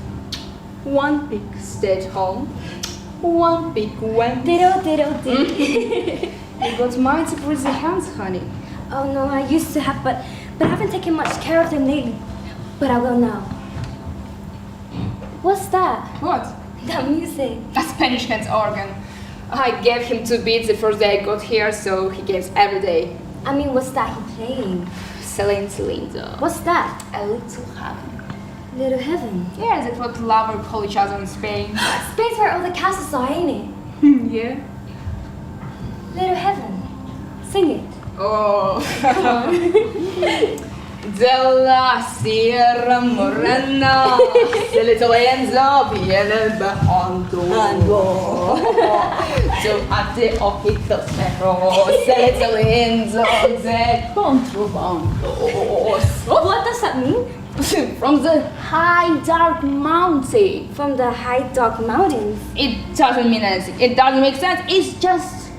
One pig stayed home. One pig went. Diddle, diddle, diddle. You got mighty pretty hands, honey. Oh no, I used to have, but I haven't taken much care of them lately. But I will now. What's that? What? That music. A Spanish hand's organ. I gave him 2 beats the first day I got here, so he games every day. I mean, what's that he playing? Celine. What's that? A little heaven. Little Heaven. Yeah, that's what lovers call each other in Spain. Spain's where all the castles are, ain't it? Yeah. Little Heaven. Sing it. Oh. De la Sierra Morena, se little Enzo viene bajando. Tomate, ojitos negros, se little Enzo de contrabando. What does that mean? From the high dark mountain. From the high dark mountains. It doesn't mean anything. It doesn't make sense. It's just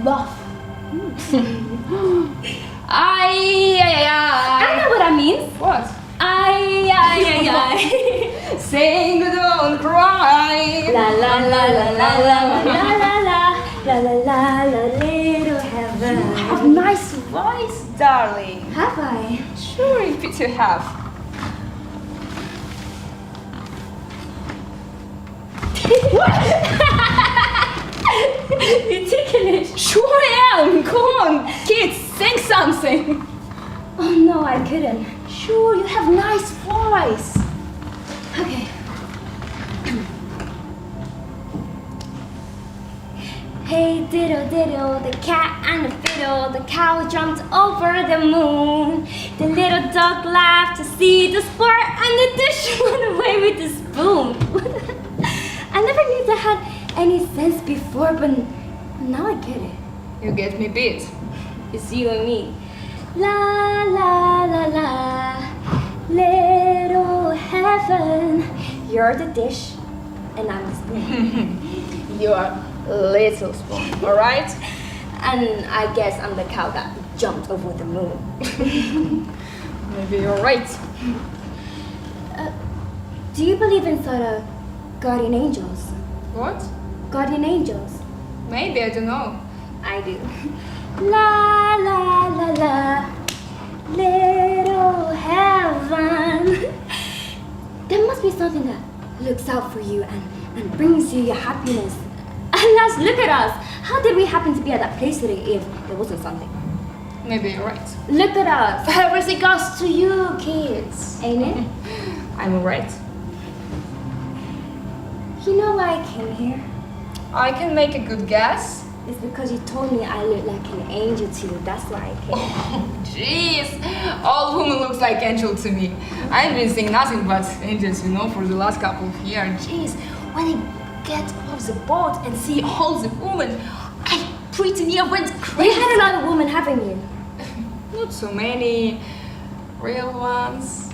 love. Ay. I know what that means. What? Ay. Sing, don't cry. La la la la la la la la la little heaven. You have nice voice, darling. Have I? Sure, if you have. You ticklish. Sure I am. Come on, kids, sing something. Oh no, I couldn't. Sure, you have nice voice. Okay. Hey diddle diddle, the cat and the fiddle, the cow jumped over the moon. The little dog laughed to see the sport, and the dish went away with the spoon. I never knew that had any sense before, but now I get it. You get me beat. It's you and me. La la la la, little heaven. You're the dish, and I'm the spoon. You are little spoon, alright? And I guess I'm the cow that jumped over the moon. Maybe you're right. Do you believe in sort of guardian angels? What? Guardian angels? Maybe, I don't know. I do. La la la la, little heaven. There must be something that looks out for you and brings you your happiness. Alas, look at us. How did we happen to be at that place today if there wasn't something? Maybe you're right. Look at us. Everything goes to you, kids. Ain't it? I'm right. You know why I came here? I can make a good guess. It's because you told me I look like an angel to you. That's why I came. Jeez, all women looks like angel to me. I've been seeing nothing but angels, for the last couple of years. Jeez, when I get off the boat and see all the women, I pretty near went crazy. You had a lot of women, haven't you? Not so many real ones.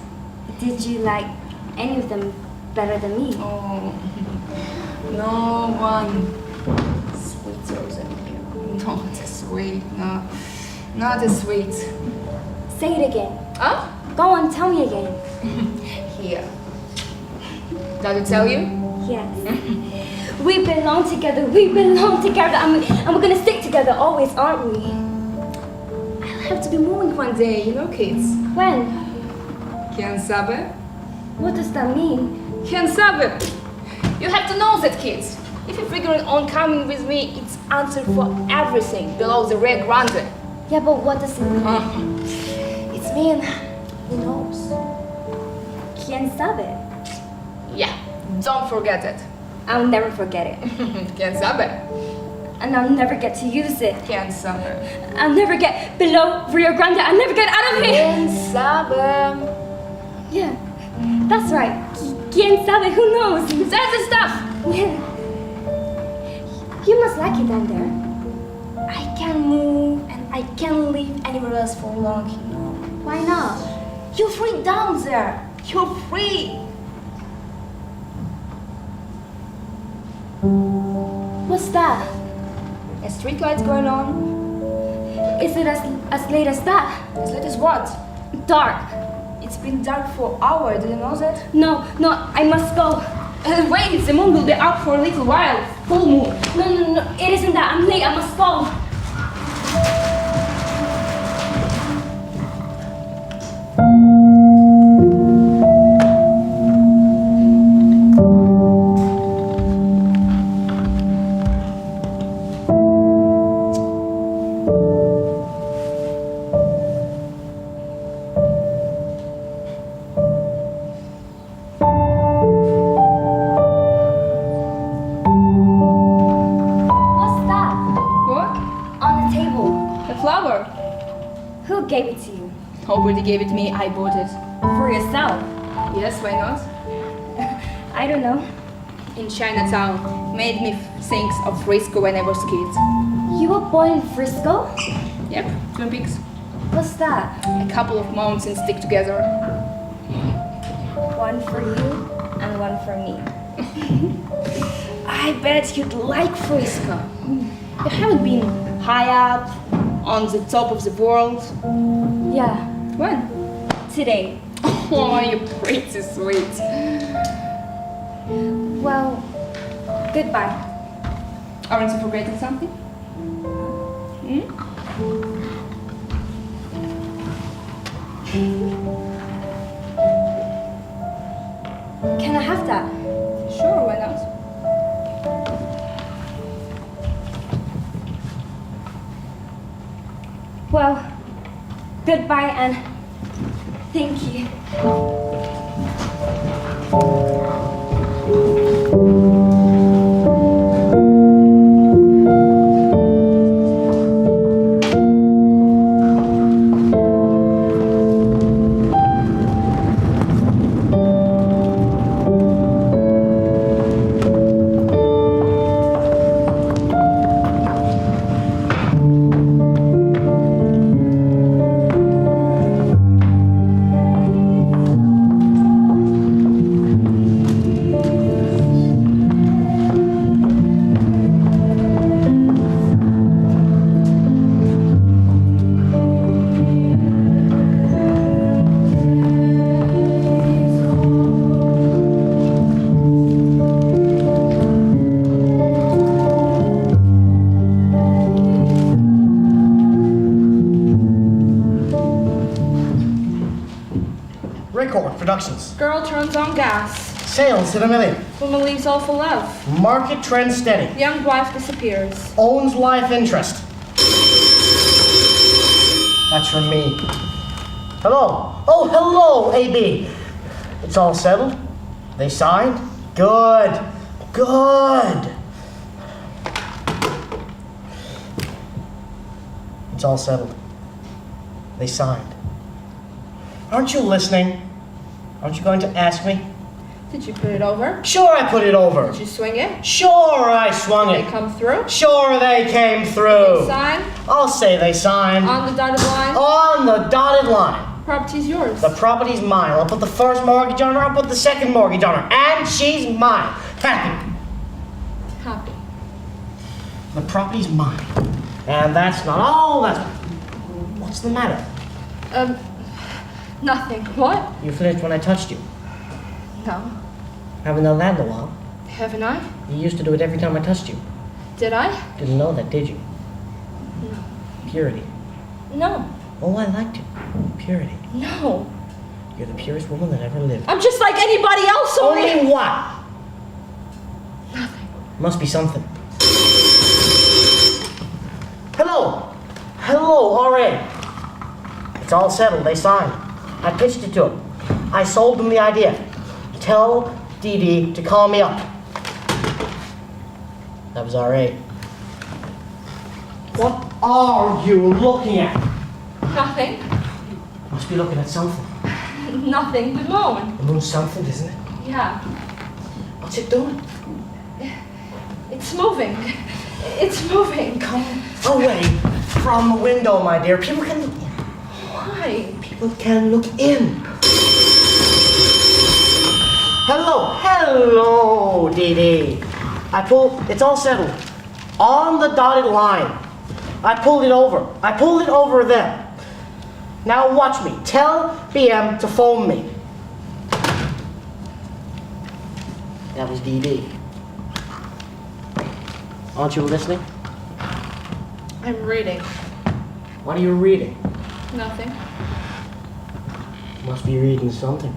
Did you like any of them better than me? Oh, no one sweeter than you. Not as sweet, no, not as sweet. Say it again. Huh? Go on, tell me again. Here. Did I tell you? Yes. We belong together, and we're gonna stick together always, aren't we? I'll have to be moving one day, kids. When? Quien sabe? What does that mean? Quien sabe? You have to know that, kids. If you figure on coming with me, it's answer for everything below the Rio Grande. Yeah, but what does it mean? It's mean who knows. Quien sabe? Yeah, don't forget it. I'll never forget it. Quien sabe? And I'll never get to use it. Quien sabe? I'll never get below Rio Grande. I'll never get out of here. Quien sabe? Yeah, that's right. Quien sabe? Who knows? That's the stuff. Yeah. You must like it down there. I can move and I can't live anywhere else for long, you know. Why not? You're free down there. You're free. What's that? A street light's going on. Is it as late as that? As late as what? Dark. It's been dark for hours, did you know that? No, I must go. Wait, the moon will be out for a little while. Full moon. No, it isn't that. I'm late. I must go. What's that? What? On the table. A flower. Who gave it to you? Nobody gave it to me, I bought it. For yourself. Yes, why not? I don't know. In Chinatown. Made me think of Frisco when I was a kid. You were born in Frisco? Yep, Twin Peaks. What's that? A couple of mountains stick together. One for you and one for me. I bet you'd like Frisco. You haven't been high up, on the top of the world. Yeah, When? today. Oh, you're pretty sweet. Well, goodbye. Aren't you forgetting something? Hmm? Can I have that? Sure, why not? Well, goodbye and thank you. Record Productions. Girl turns on gas. Sales hit 1 million. Woman leaves all for love. Market trend steady. Young wife disappears. Owns life interest. That's from me. Hello. Oh, hello, AB. It's all settled? They signed? Good. Good. It's all settled. They signed. Aren't you listening? Aren't you going to ask me? Did you put it over? Sure, I put it over. Did you swing it? Sure, I swung They it. come through? Sure, they came through. Sign I'll say they signed. on the dotted line. On the dotted line. Property's yours. The property's mine. I'll put the first mortgage on her, I'll put the second mortgage on her. And she's mine. Happy. Happy. The property's mine. And that's not all. What's the matter? Nothing. What? You flinched when I touched you. No. Haven't done that in a while. Haven't I? You used to do it every time I touched you. Did I? Didn't know that, did you? No. Purity. No. Oh, I liked it. Purity. No. You're the purest woman that ever lived. I'm just like anybody else, only. Only what? Nothing. Must be something. Hello. Hello, already. It's all settled. They signed. I pitched it to him. I sold him the idea. Tell Dee Dee to call me up. That was R.A. What are you looking at? Nothing. Must be looking at something. Nothing. The moon. The moon's something, isn't it? Yeah. What's it doing? It's moving. It's moving. Come away from the window, my dear. People can look in. Why? People can look in. Hello, Dee Dee. It's all settled. On the dotted line. I pulled it over there. Now watch me. Tell BM to phone me. That was Dee Dee. Aren't you listening? I'm reading. What are you reading? Nothing. Must be reading something.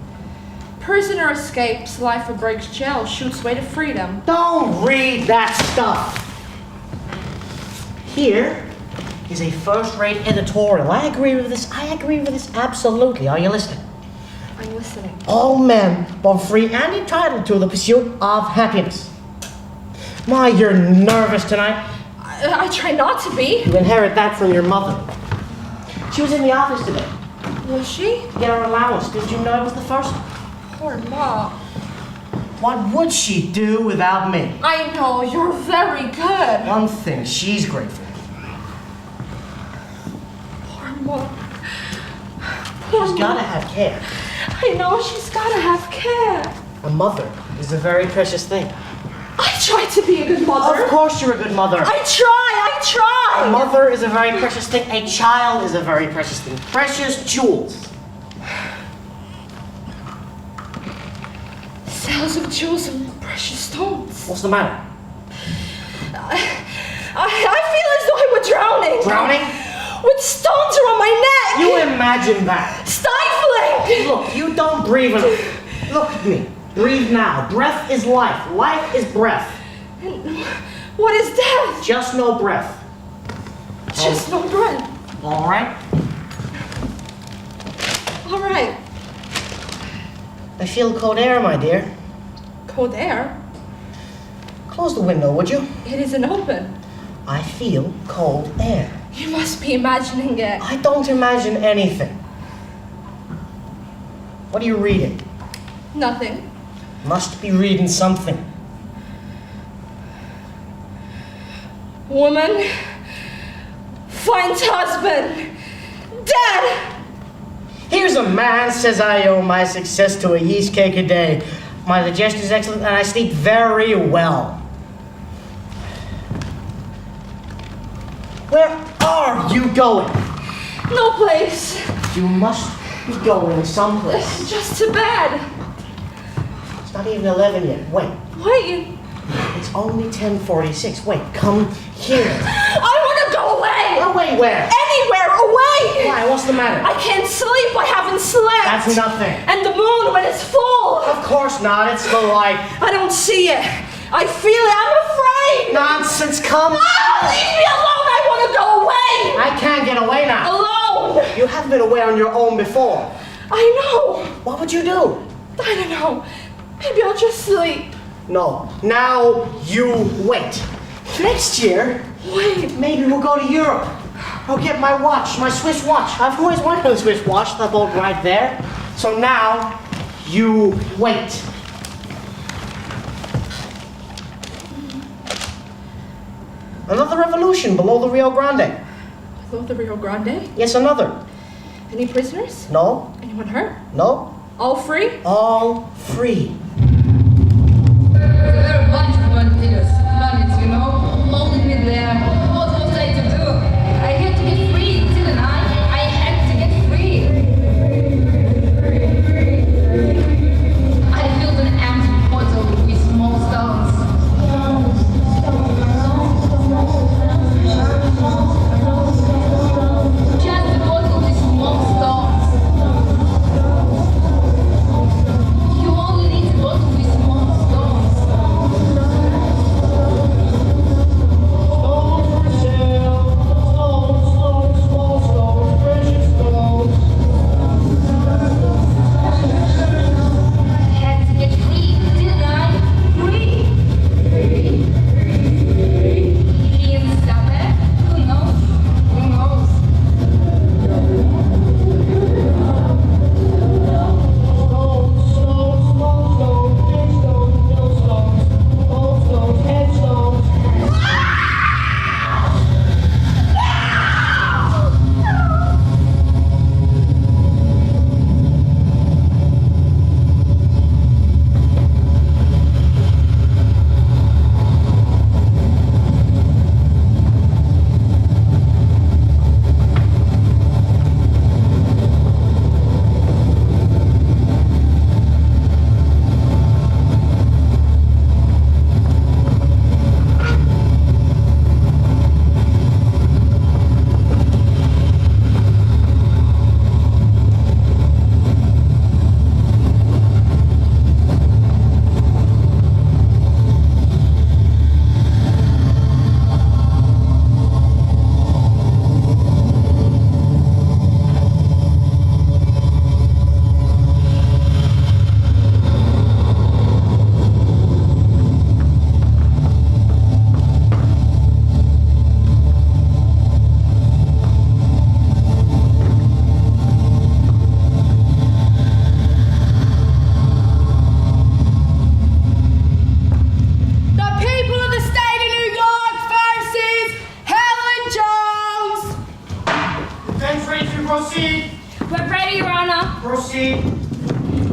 Prisoner escapes, life breaks jail, shoots way to freedom. Don't read that stuff. Here is a first-rate editorial. I agree with this absolutely. Are you listening? I'm listening. All men born free and entitled to the pursuit of happiness. My, you're nervous tonight. I try not to be. You inherit that from your mother. She was in the office today Was she? to get her allowance. Did you know it was the first? Poor Mom. What would she do without me? I know, you're very good. One thing, she's grateful. Poor Mom. She's gotta have care. I know, she's gotta have care. A mother is a very precious thing. I try to be a good mother. Of course you're a good mother. I try. A mother is a very precious thing. A child is a very precious thing. Precious jewels. Cells of jewels and precious stones. What's the matter? I feel as though I were drowning. Drowning? With stones around my neck. You imagine that. Stifling. Look, you don't breathe enough. Look at me. Breathe now. Breath is life. Life is breath. And what is death? Just no breath. Just no breath. All right? All right. I feel cold air, my dear. Cold air. Close the window, would you? It isn't open. I feel cold air. You must be imagining it. I don't imagine anything. What are you reading? Nothing. Must be reading something. Woman finds husband dead. Here's a man says I owe my success to a yeast cake a day. My digestion is excellent and I sleep very well. Where are you going? No place. You must be going someplace. Just to bed. It's not even 11 yet. Wait. Wait. It's only 10:46. Wait, come here. I want to go away. Away where? Anywhere away. Why? What's the matter? I can't sleep. I haven't slept. That's nothing. And the moon when it's full. Of course not. It's the light. I don't see it. I feel it. I'm afraid. Nonsense. Come. Leave me alone. I want to go away. I can't get away now. Alone. You haven't been away on your own before. I know. What would you do? I don't know. Maybe I'll just sleep. No. Now you wait. Next year, maybe we'll go to Europe. I'll get my watch, my Swiss watch. I've always wanted a Swiss watch, that boat right there. So now, you wait. Another revolution below the Rio Grande. Below the Rio Grande? Yes, another. Any prisoners? No, Anyone hurt? no, All free? all free. There are a bunch of bandits, you know, holding me there. What was I to do? I had to get free, didn't I? I had to get free. I filled an empty bottle with small stones. Just a bottle with small stones. You only need a bottle with small stones. proceed? We're ready, Your Honor. Proceed.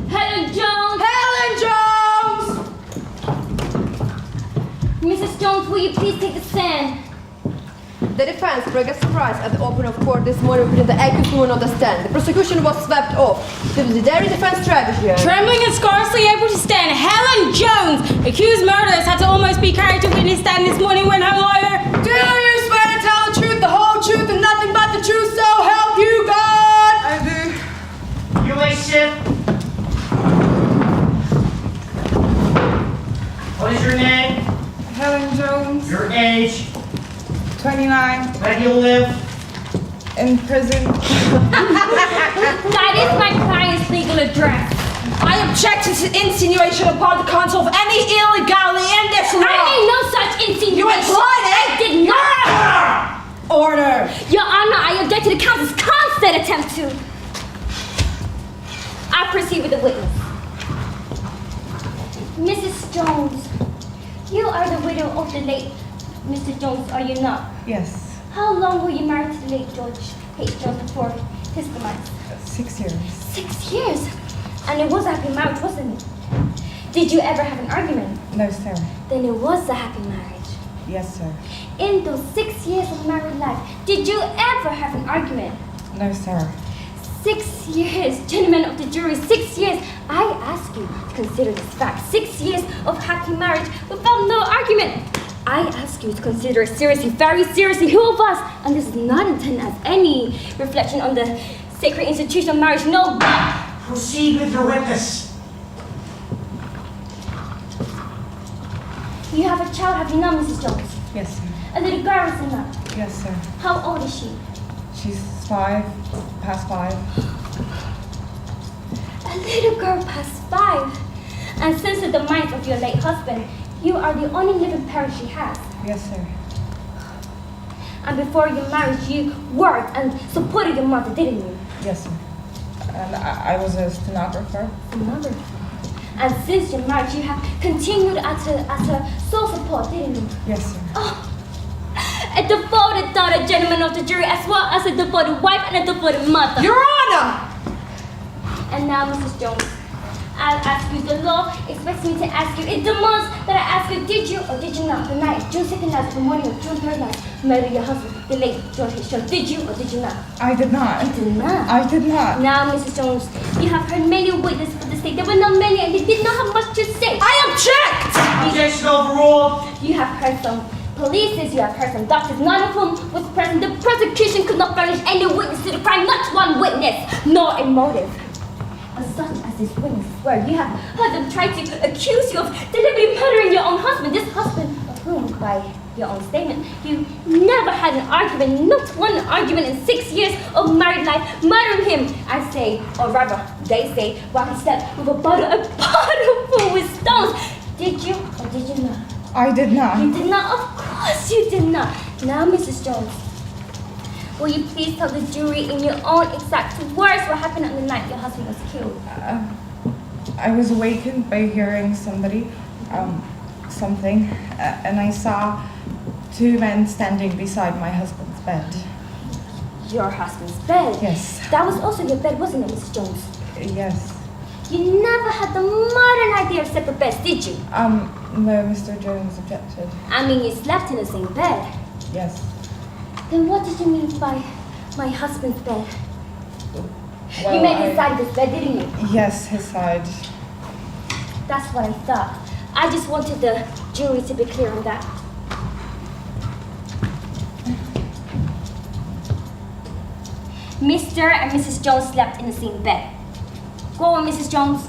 Helen Jones! Helen Jones! Mrs. Jones, will you please take a stand? The defense broke surprise at the opening of court this morning putting the accused woman on the stand. The prosecution was swept off. The daring defense strategy. Trembling and scarcely able to stand, Helen Jones, accused murderers, had to almost be carried to witness stand this morning when her lawyer... Do you swear to tell the truth, the whole truth, and nothing but the truth, so help you God? I do. You may sit. What is your name? Helen Jones, Your age? 29, Where do you live? in prison. That is my client's legal address. I object to insinuation upon the counsel of any illegality in this I law. made no such insinuation. You implied it. I did not. Order. Your Honor, I object to the counsel's constant attempt to. I proceed with the witness. Mrs. Jones, you are the widow of the late Mr. Jones, are you not? Yes, How long were you married to the late George H. Jones before his demise? 6 years. 6 years. And it was a happy marriage, wasn't it? Did you ever have an argument? No, sir. Then it was a happy marriage. Yes, sir. In those 6 years of married life, did you ever have an argument? No, sir. 6 years, gentlemen of the jury, 6 years. I ask you to consider this fact. 6 years of happy marriage without no argument. I ask you to consider it seriously, very seriously, who of us, and this is not intended as any reflection on the sacred institution of marriage, no, but Proceed with your witness. you have a child, have you not, Mrs. Jones? Yes, sir. A little girl, is it not? Yes, sir. How old is she? She's 5, past 5. A little girl past 5. And since the demise of your late husband, you are the only living parent she has. Yes, sir. And before your marriage, you worked and supported your mother, didn't you? Yes, sir. And I was a stenographer. Mother. And since your marriage, you have continued as a sole support, didn't you? Yes, sir. Oh, a devoted daughter, gentlemen of the jury, as well as a devoted wife and a devoted mother. Your Honor. And now, Mrs. Jones, I'll ask you, the law expects me to ask you, it demands that I ask you, did you or did you not, the night, June 2nd night, the morning of June 3rd night, murder your husband, the late George H. Jones? Did you or did you not? I did not. You did not. I did not. Now, Mrs. Jones, you have heard many witnesses for the state. There were not many and they did not have much to say. I object. Objection overruled. You have heard some police, you have heard some doctors, none of whom was present. The prosecution could not furnish any witness to the crime, not one witness, nor a motive. Such as this witness were. You have heard them try to accuse you of deliberately murdering your own husband, this husband of whom, by your own statement, you never had an argument, not one argument in 6 years of married life, murdering him, I say, or rather, they say, while he slept with a bottle full with stones. Did you or did you not? I did not. You did not? Of course you did not. Now, Mrs. Jones, will you please tell the jury in your own exact words what happened on the night your husband was killed? I was awakened by hearing somebody, something, and I saw 2 men standing beside my husband's bed. Your husband's bed? Yes. That was also your bed, wasn't it, Mrs. Jones? Yes. You never had the modern idea of separate beds, did you? No, Mr. Jones objected. I mean, you slept in the same bed. Yes. Then what did you mean by my husband's bed? Well, You made his side of this bed, didn't you? Yes, his side. That's what I thought. I just wanted the jury to be clear on that. Mr. and Mrs. Jones slept in the same bed. Go on, Mrs. Jones.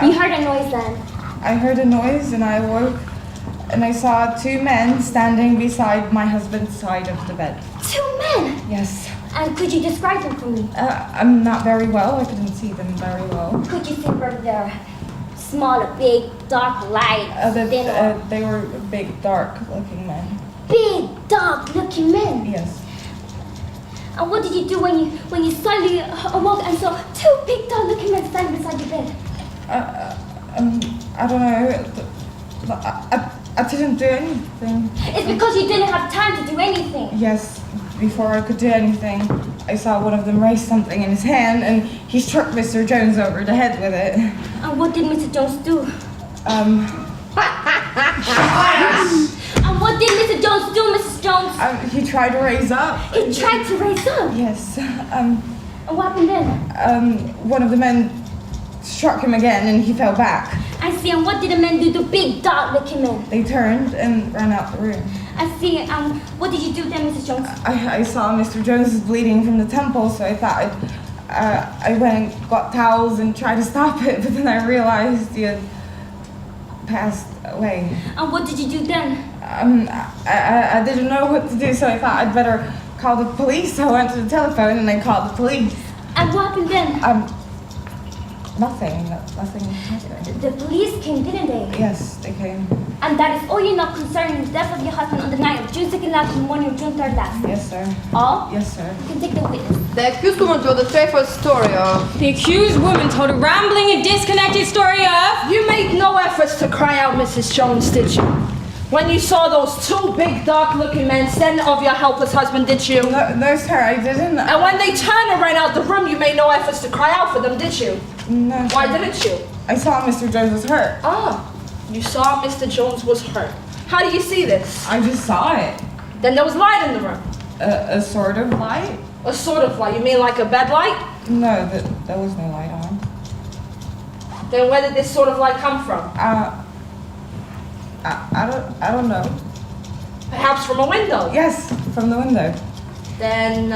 You heard a noise then. I heard a noise and I awoke and I saw 2 men standing beside my husband's side of the bed. 2 men? Yes. And could you describe them for me? I'm not very well. I couldn't see them very well. Could you say whether they're small or big, dark, light, thin or They were big, dark-looking men. big, dark-looking men? Yes. And what did you do when you suddenly awoke and saw 2 big, dark-looking men standing beside your bed? I don't know. I didn't do anything. It's because you didn't have time to do anything. Yes, before I could do anything, I saw one of them raise something in his hand, and he struck Mr. Jones over the head with it. And what did Mr. Jones do? Um, And what did Mr. Jones do, Mrs. Jones? he tried to raise up. He tried to raise up. Yes. And what happened then? One of the men struck him again, and he fell back. I see. And what did the men do to big dog-looking men? They turned and ran out the room. I see. What did you do then, Mrs. Jones? I saw Mr. Jones was bleeding from the temple, so I thought I went and got towels and tried to stop it, but then I realized he had passed away. And what did you do then? I didn't know what to do, so I thought I'd better call the police. So I went to the telephone and I called the police. And what happened then? Nothing happened. The police came, didn't they? Yes, they came. And that is all you're not concerned with the death of your husband on the night of June 2nd last and the morning of June 3rd last? Yes, sir. All? Yes, sir. You can take the witness. The accused woman told a straightforward story of... The accused woman told a rambling and disconnected story of... You made no efforts to cry out, Mrs. Jones, did you? When you saw those two big, dark-looking men standing over your helpless husband, did you? No, sir, I didn't. And when they turned and ran out the room, you made no efforts to cry out for them, did you? No. Why didn't you? I saw Mr. Jones was hurt. Ah, you saw Mr. Jones was hurt. How do you see this? I just saw it. Then there was light in the room. A sort of light? A sort of light. You mean like a bed light? No, there was no light on. Then where did this sort of light come from? I don't know. Perhaps from a window. Yes, from the window. Then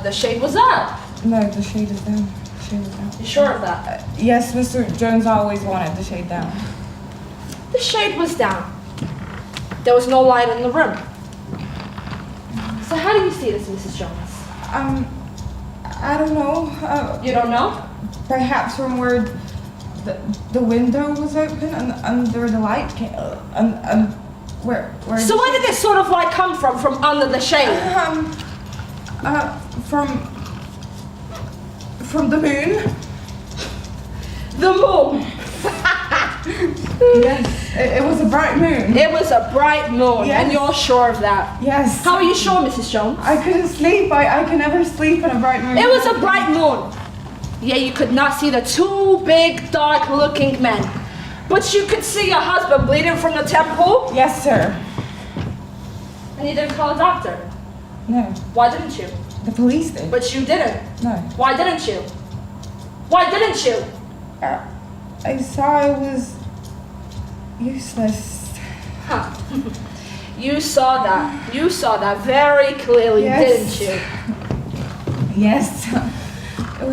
the shade was up. No, the shade is down. The shade is down. You sure of that? Yes, Mr. Jones always wanted the shade down. The shade was down. There was no light in the room. So how do you see this, Mrs. Jones? I don't know. You don't know? Perhaps from where the window was open and under the light came, and where. So where did this sort of light come from? From under the shade? From the moon. The moon. Yes, it was a bright moon. It was a bright moon, Yes. and you're sure of that? Yes. How are you sure, Mrs. Jones? I couldn't sleep. I can never sleep in a bright moon. It was a bright moon. Yeah, you could not see the two big, dark-looking men. But you could see your husband bleeding from the temple, Yes, sir. and you didn't call a doctor. No, Why didn't you? the police did. But you didn't. No. Why didn't you? Why didn't you? I saw it was useless. Huh. You saw that. You saw that very clearly, Yes. didn't you? Yes. It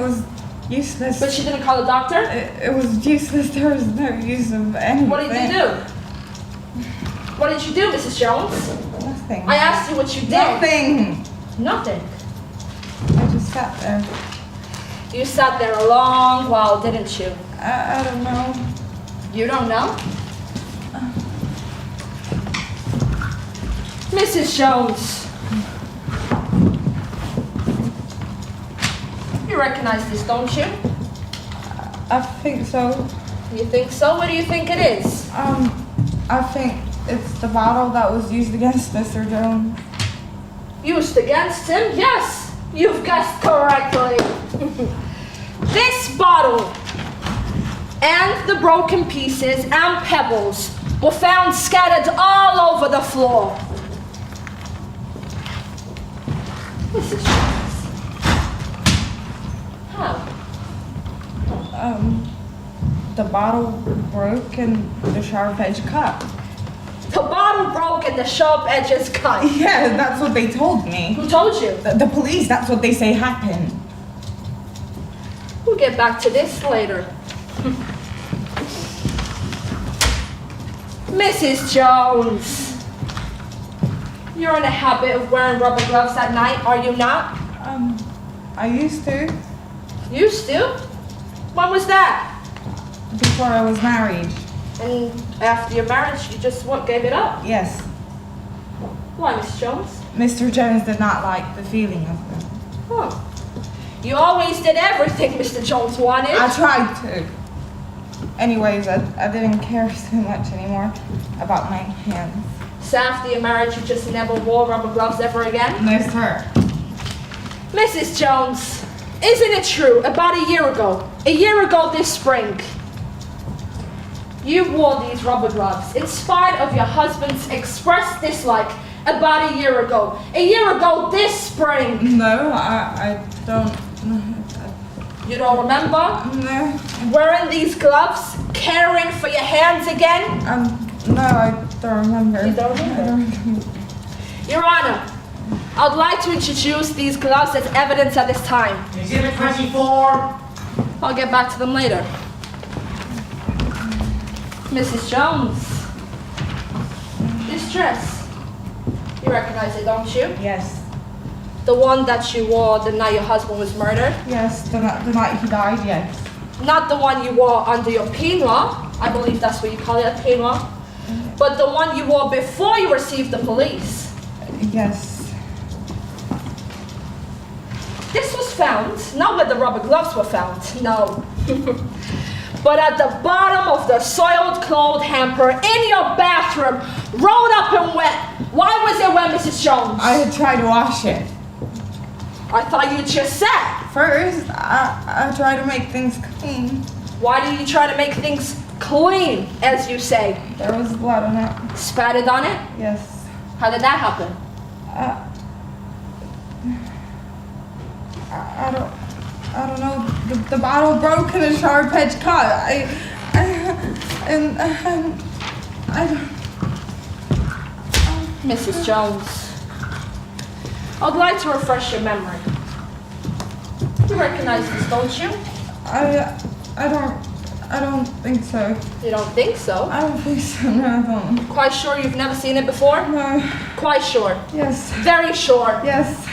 was useless. But you didn't call a doctor? It was useless. There was no use of anything. What did you do? What did you do, Mrs. Jones? Nothing. I asked you what you did. Nothing. Nothing. I just sat there. You sat there a long while, didn't you? I don't know. You don't know? Mrs. Jones. You recognize this, don't you? I think so. You think so? What do you think it is? I think it's the bottle that was used against Mr. Jones. Used against him? Yes, you've guessed correctly. This bottle and the broken pieces and pebbles were found scattered all over the floor. Mrs. Jones. How? The bottle broke and the sharp edge cut. The bottle broke and the sharp edges cut. Yeah, that's what they told me. Who told you? The police, that's what they say happened. We'll get back to this later. Mrs. Jones, you're in the habit of wearing rubber gloves at night, are you not? I used to, Used to? When was that? before I was married. And after your marriage, you just gave it up? Yes. Why, Mrs. Jones? Mr. Jones did not like the feeling of them. Huh. You always did everything Mr. Jones wanted. I tried to. Anyways, I didn't care so much anymore about my hands. So after your marriage, you just never wore rubber gloves ever again? No, sir. Mrs. Jones, isn't it true about a year ago this spring, you wore these rubber gloves in spite of your husband's expressed dislike about a year ago this spring? No, I don't. You don't remember? No. Wearing these gloves, caring for your hands again? No, I don't remember. You don't remember? Your Honor, I'd like to introduce these gloves as evidence at this time. Exhibit 24. I'll get back to them later. Mrs. Jones, this dress, you recognize it, don't you? Yes. The one that you wore the night your husband was murdered? Yes, the night he died, yes. Not the one you wore under your peignoir, I believe that's what you call it, a peignoir, but the one you wore before you received the police. Yes. This was found, not where the rubber gloves were found, no. But at the bottom of the soiled clothes hamper in your bathroom, rolled up and wet. Why was it wet, Mrs. Jones? I had tried to wash it. I thought you just said. First, I tried to make things clean. Why do you try to make things clean, as you say? There was blood on it. Spatted on it? Yes. How did that happen? I don't know. The bottle broke and a sharp edge cut. I don't. Mrs. Jones, I'd like to refresh your memory. You recognize this, don't you? I don't think so. You don't think so? I don't think so. No, I don't. Quite sure you've never seen it before? No. Quite sure? Yes. Very sure? Yes.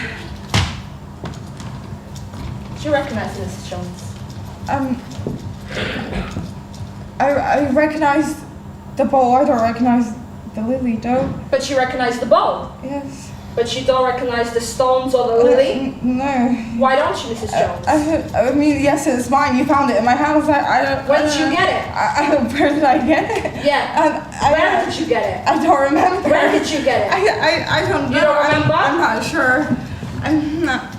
Do you recognize it, Mrs. Jones? I recognize the bowl. I don't recognize the lily, though. But you recognize the bowl? Yes. But you don't recognize the stones or the lily? No. Why don't you, Mrs. Jones? I mean, yes, it's mine. You found it in my house. I don't. When did you get it? Where did I get it? Yeah. Where did you get it? I don't remember. Where did you get it? I don't know. You don't remember? I'm not sure. I'm not.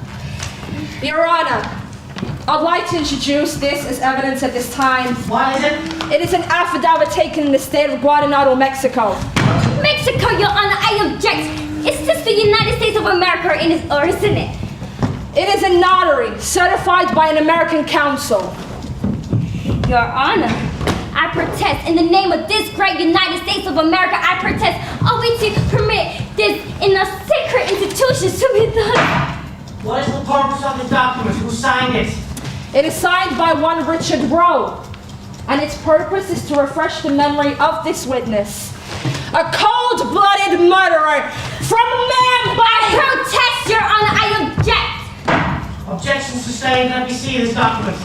Your Honor, I'd like to introduce this as evidence at this time. What is it? It is an affidavit taken in the state of Guatemala, Mexico. Mexico, Your Honor, I object. Is this the United States of America or isn't it? It is a notary certified by an American council. Your Honor, I protest in the name of this great United States of America. I protest only to permit this in a sacred institution to be done. What is the purpose of this document? Who signed it? It is signed by one Richard Rowe, and its purpose is to refresh the memory of this witness. A cold-blooded murderer from a man by... I protest, Your Honor, I object. Objection sustained. Let me see this document.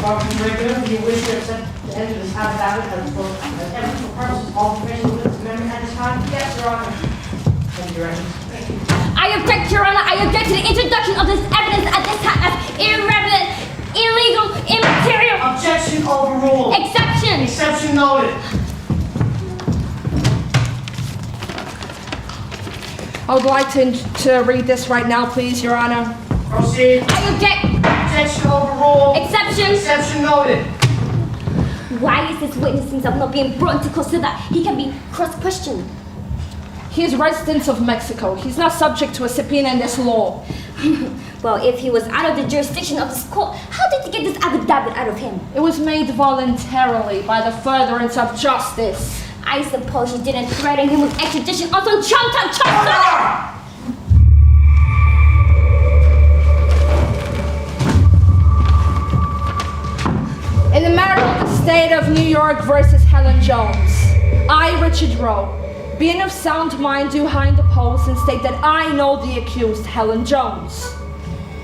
Property regular, do you wish to accept the end of this affidavit as for evidence for purposes of alteration with this amendment at this time? Yes, Your Honor. Thank you, Your Honor. I object, Your Honor, I object to the introduction of this evidence at this time as irrelevant, illegal, immaterial. Objection overruled. Exception. Exception noted. I would like to read this right now, please, Your Honor. Proceed. I object. Objection overruled. Exception. Exception noted. Why is this witness himself not being brought into court so that he can be cross-questioned? He is resident of Mexico. He's not subject to a subpoena in this law. Well, if he was out of the jurisdiction of this court, how did you get this affidavit out of him? It was made voluntarily by the furtherance of justice. I suppose you didn't threaten him with extradition on some chump chump. In the matter of the state of New York versus Helen Jones, I, Richard Rowe, being of sound mind, do high depose and state that I know the accused, Helen Jones,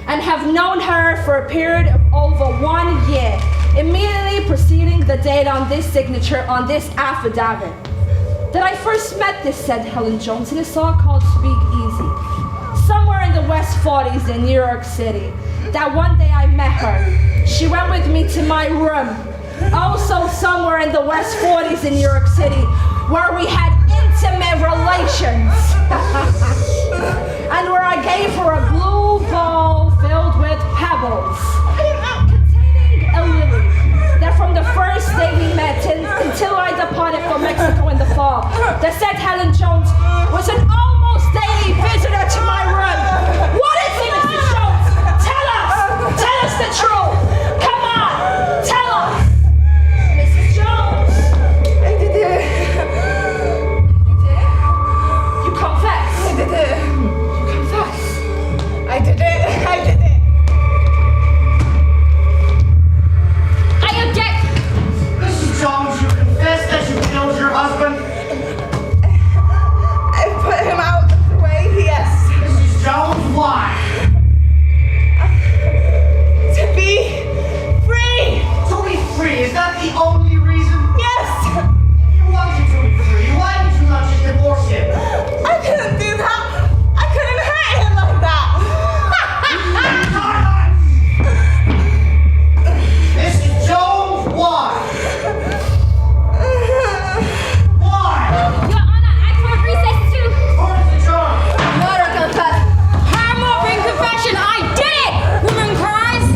and have known her for a period of over 1 year, immediately preceding the date on this signature on this affidavit, that I first met this said Helen Jones in a so-called speakeasy, somewhere in the West 40s in New York City. That one day I met her. She went with me to my room, also somewhere in the West 40s in New York City, where we had intimate relations. And where I gave her a blue bowl filled with pebbles, containing a lily, that from the first day we met until I departed for Mexico in the fall, the said Helen Jones was an almost daily visitor to my room. What is it, Mrs. Jones? Tell us the truth. Come on, tell us. Mrs. Jones. I did it. You confess. I did it. You confess. I did it. I did it. I object. Mrs. Jones, you confess that you killed your husband? I put him out of the way, yes. Mrs. Jones, why? To be free. To be free, is that the only reason? Yes. You wanted to be free, why did you not just divorce him? I couldn't do that. I couldn't hurt him like that. Mrs. Jones, why? Why? Your Honor, I for recess too. Where's the charge? Murder confess. I'm offering confession. I did it. Woman cries.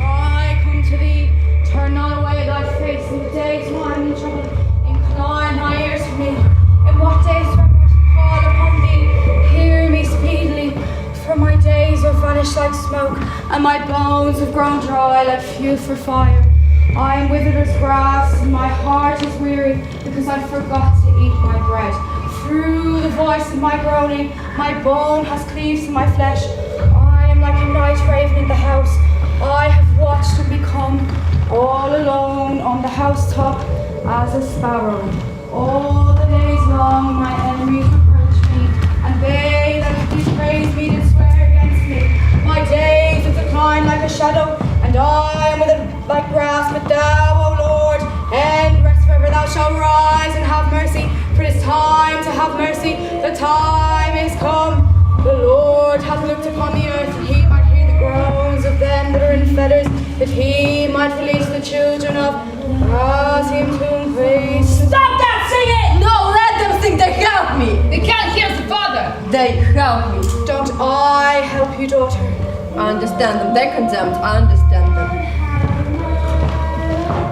I come to thee, turn not away thy face in the days when I'm in trouble. Incline thy ears to me. In what days do I call upon thee? Hear me speedily, for my days are vanished like smoke, and my bones have grown dry like fuel for fire. I am withered as grass, and my heart is weary, because I forgot to eat my bread. Through the voice of my groaning, my bone has cleaved to my flesh. I am like a night raven in the house. I have watched and become all alone on the housetop as a sparrow. All the days long my enemies reproach me, and they that dispraise me did swear against me. My days have declined like a shadow, and I am withered like grass. But thou, O Lord, and rest forever, thou shalt rise and have mercy. For it is time to have mercy, the time is come. The Lord hath looked upon the earth, that he might hear the groans of them that are in fetters, that he might release the children of him to praise. Stop that singing! No, let them think they help me. They can't hear the father. They help me. Don't I help you, daughter? I understand them. They're condemned. I understand them.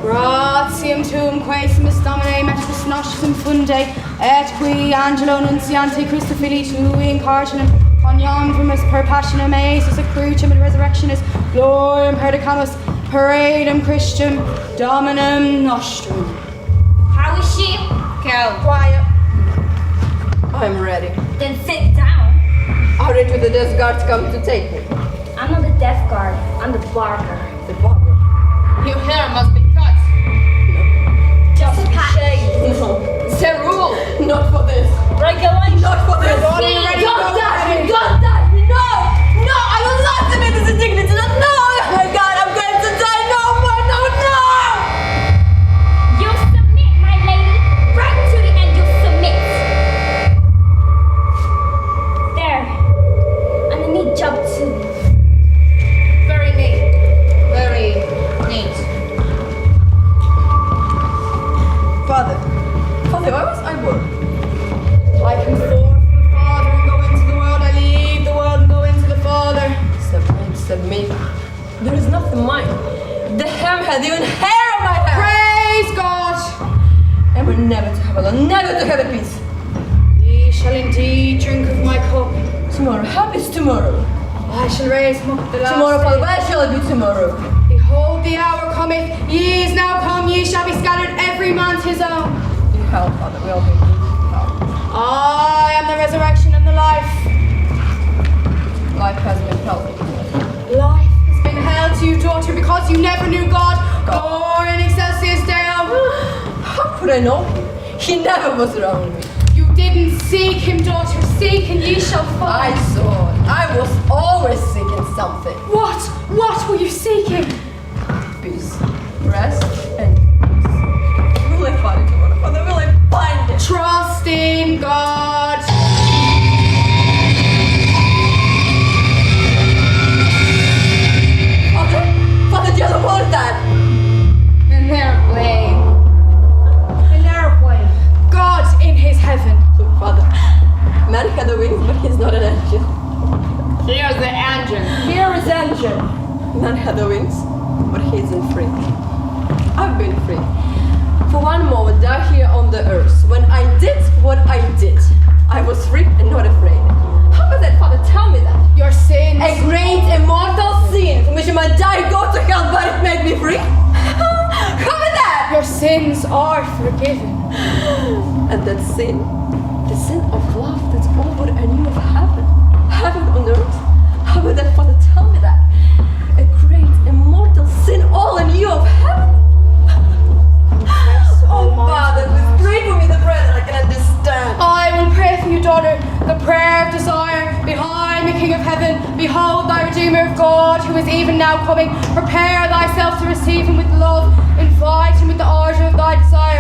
Gratiam tuum quaesimus Domine metris nostrum funde, et qui angelo nunciante Christo Fili tui in carcinum, coniam primus per passionum eis, a crucium and resurrectionis, gloriam perdicamus, paradum Christium, Dominum nostrum. How is she? Cal. Quiet. I'm ready. Then sit down. How did the death guards come to take me? I'm not the death guard, I'm the barker. The barber. Your hair must be cut. Just pat. No. It's a rule. Not for this. Regulation. Not for this. You got that! You got that! No! No! I will not submit this indignity! No! Oh my God! I'm going to die! No more! No! No! You submit, my lady. Right to the end, you submit. There. And a neat job too. Very neat. Very neat. Father. Father, why was I born? I come forth from the Father and go into the world. I leave the world and go into the Father. Submit. There is nothing mine. The ham had even hair on my head. Praise God! And we're never to have alone, never to have a peace. Ye shall indeed drink of my cup. Tomorrow, happy tomorrow. I shall raise him up at the last Tomorrow, Father, day. where shall it be tomorrow? Behold, the hour cometh. Ye is now come. Ye shall be scattered, every man to his own. In hell, Father, we all be in hell. I am the resurrection and the life. Life has been held. Life has been held to you, daughter, because you never knew God or in Excelsis Deo. How could I know him? He never was around me. You didn't seek him, daughter. Seek and ye shall I find. saw it. I was always seeking something. What? What were you seeking? Peace, rest, and peace. Will I find it, Father? Will I find it? Trust in God. Father, do you want that? An airplane. An airplane. God in his heaven. Look, Father, man had the wings, but he's not an engine. Here's the engine. Here is engine. Man had the wings, but he isn't free. I've been free. For one moment down here on the earth, when I did what I did, I was free and not afraid. How was that, Father? Tell me that. Your sins. A great immortal sin from which I might die, go to hell, but it made me free. How was that? Your sins are forgiven. And that sin, the sin of love, that's all what I knew of heaven. Heaven on earth. How would that, Father, tell me that? A great immortal sin, all I knew of heaven. Oh, Father, please pray for me the prayer that I can understand. I will pray for you, daughter, the prayer of desire. Behind the King of heaven, behold thy Redeemer of God, who is even now coming. Prepare thyself to receive him with love. Invite him with the ardor of thy desire.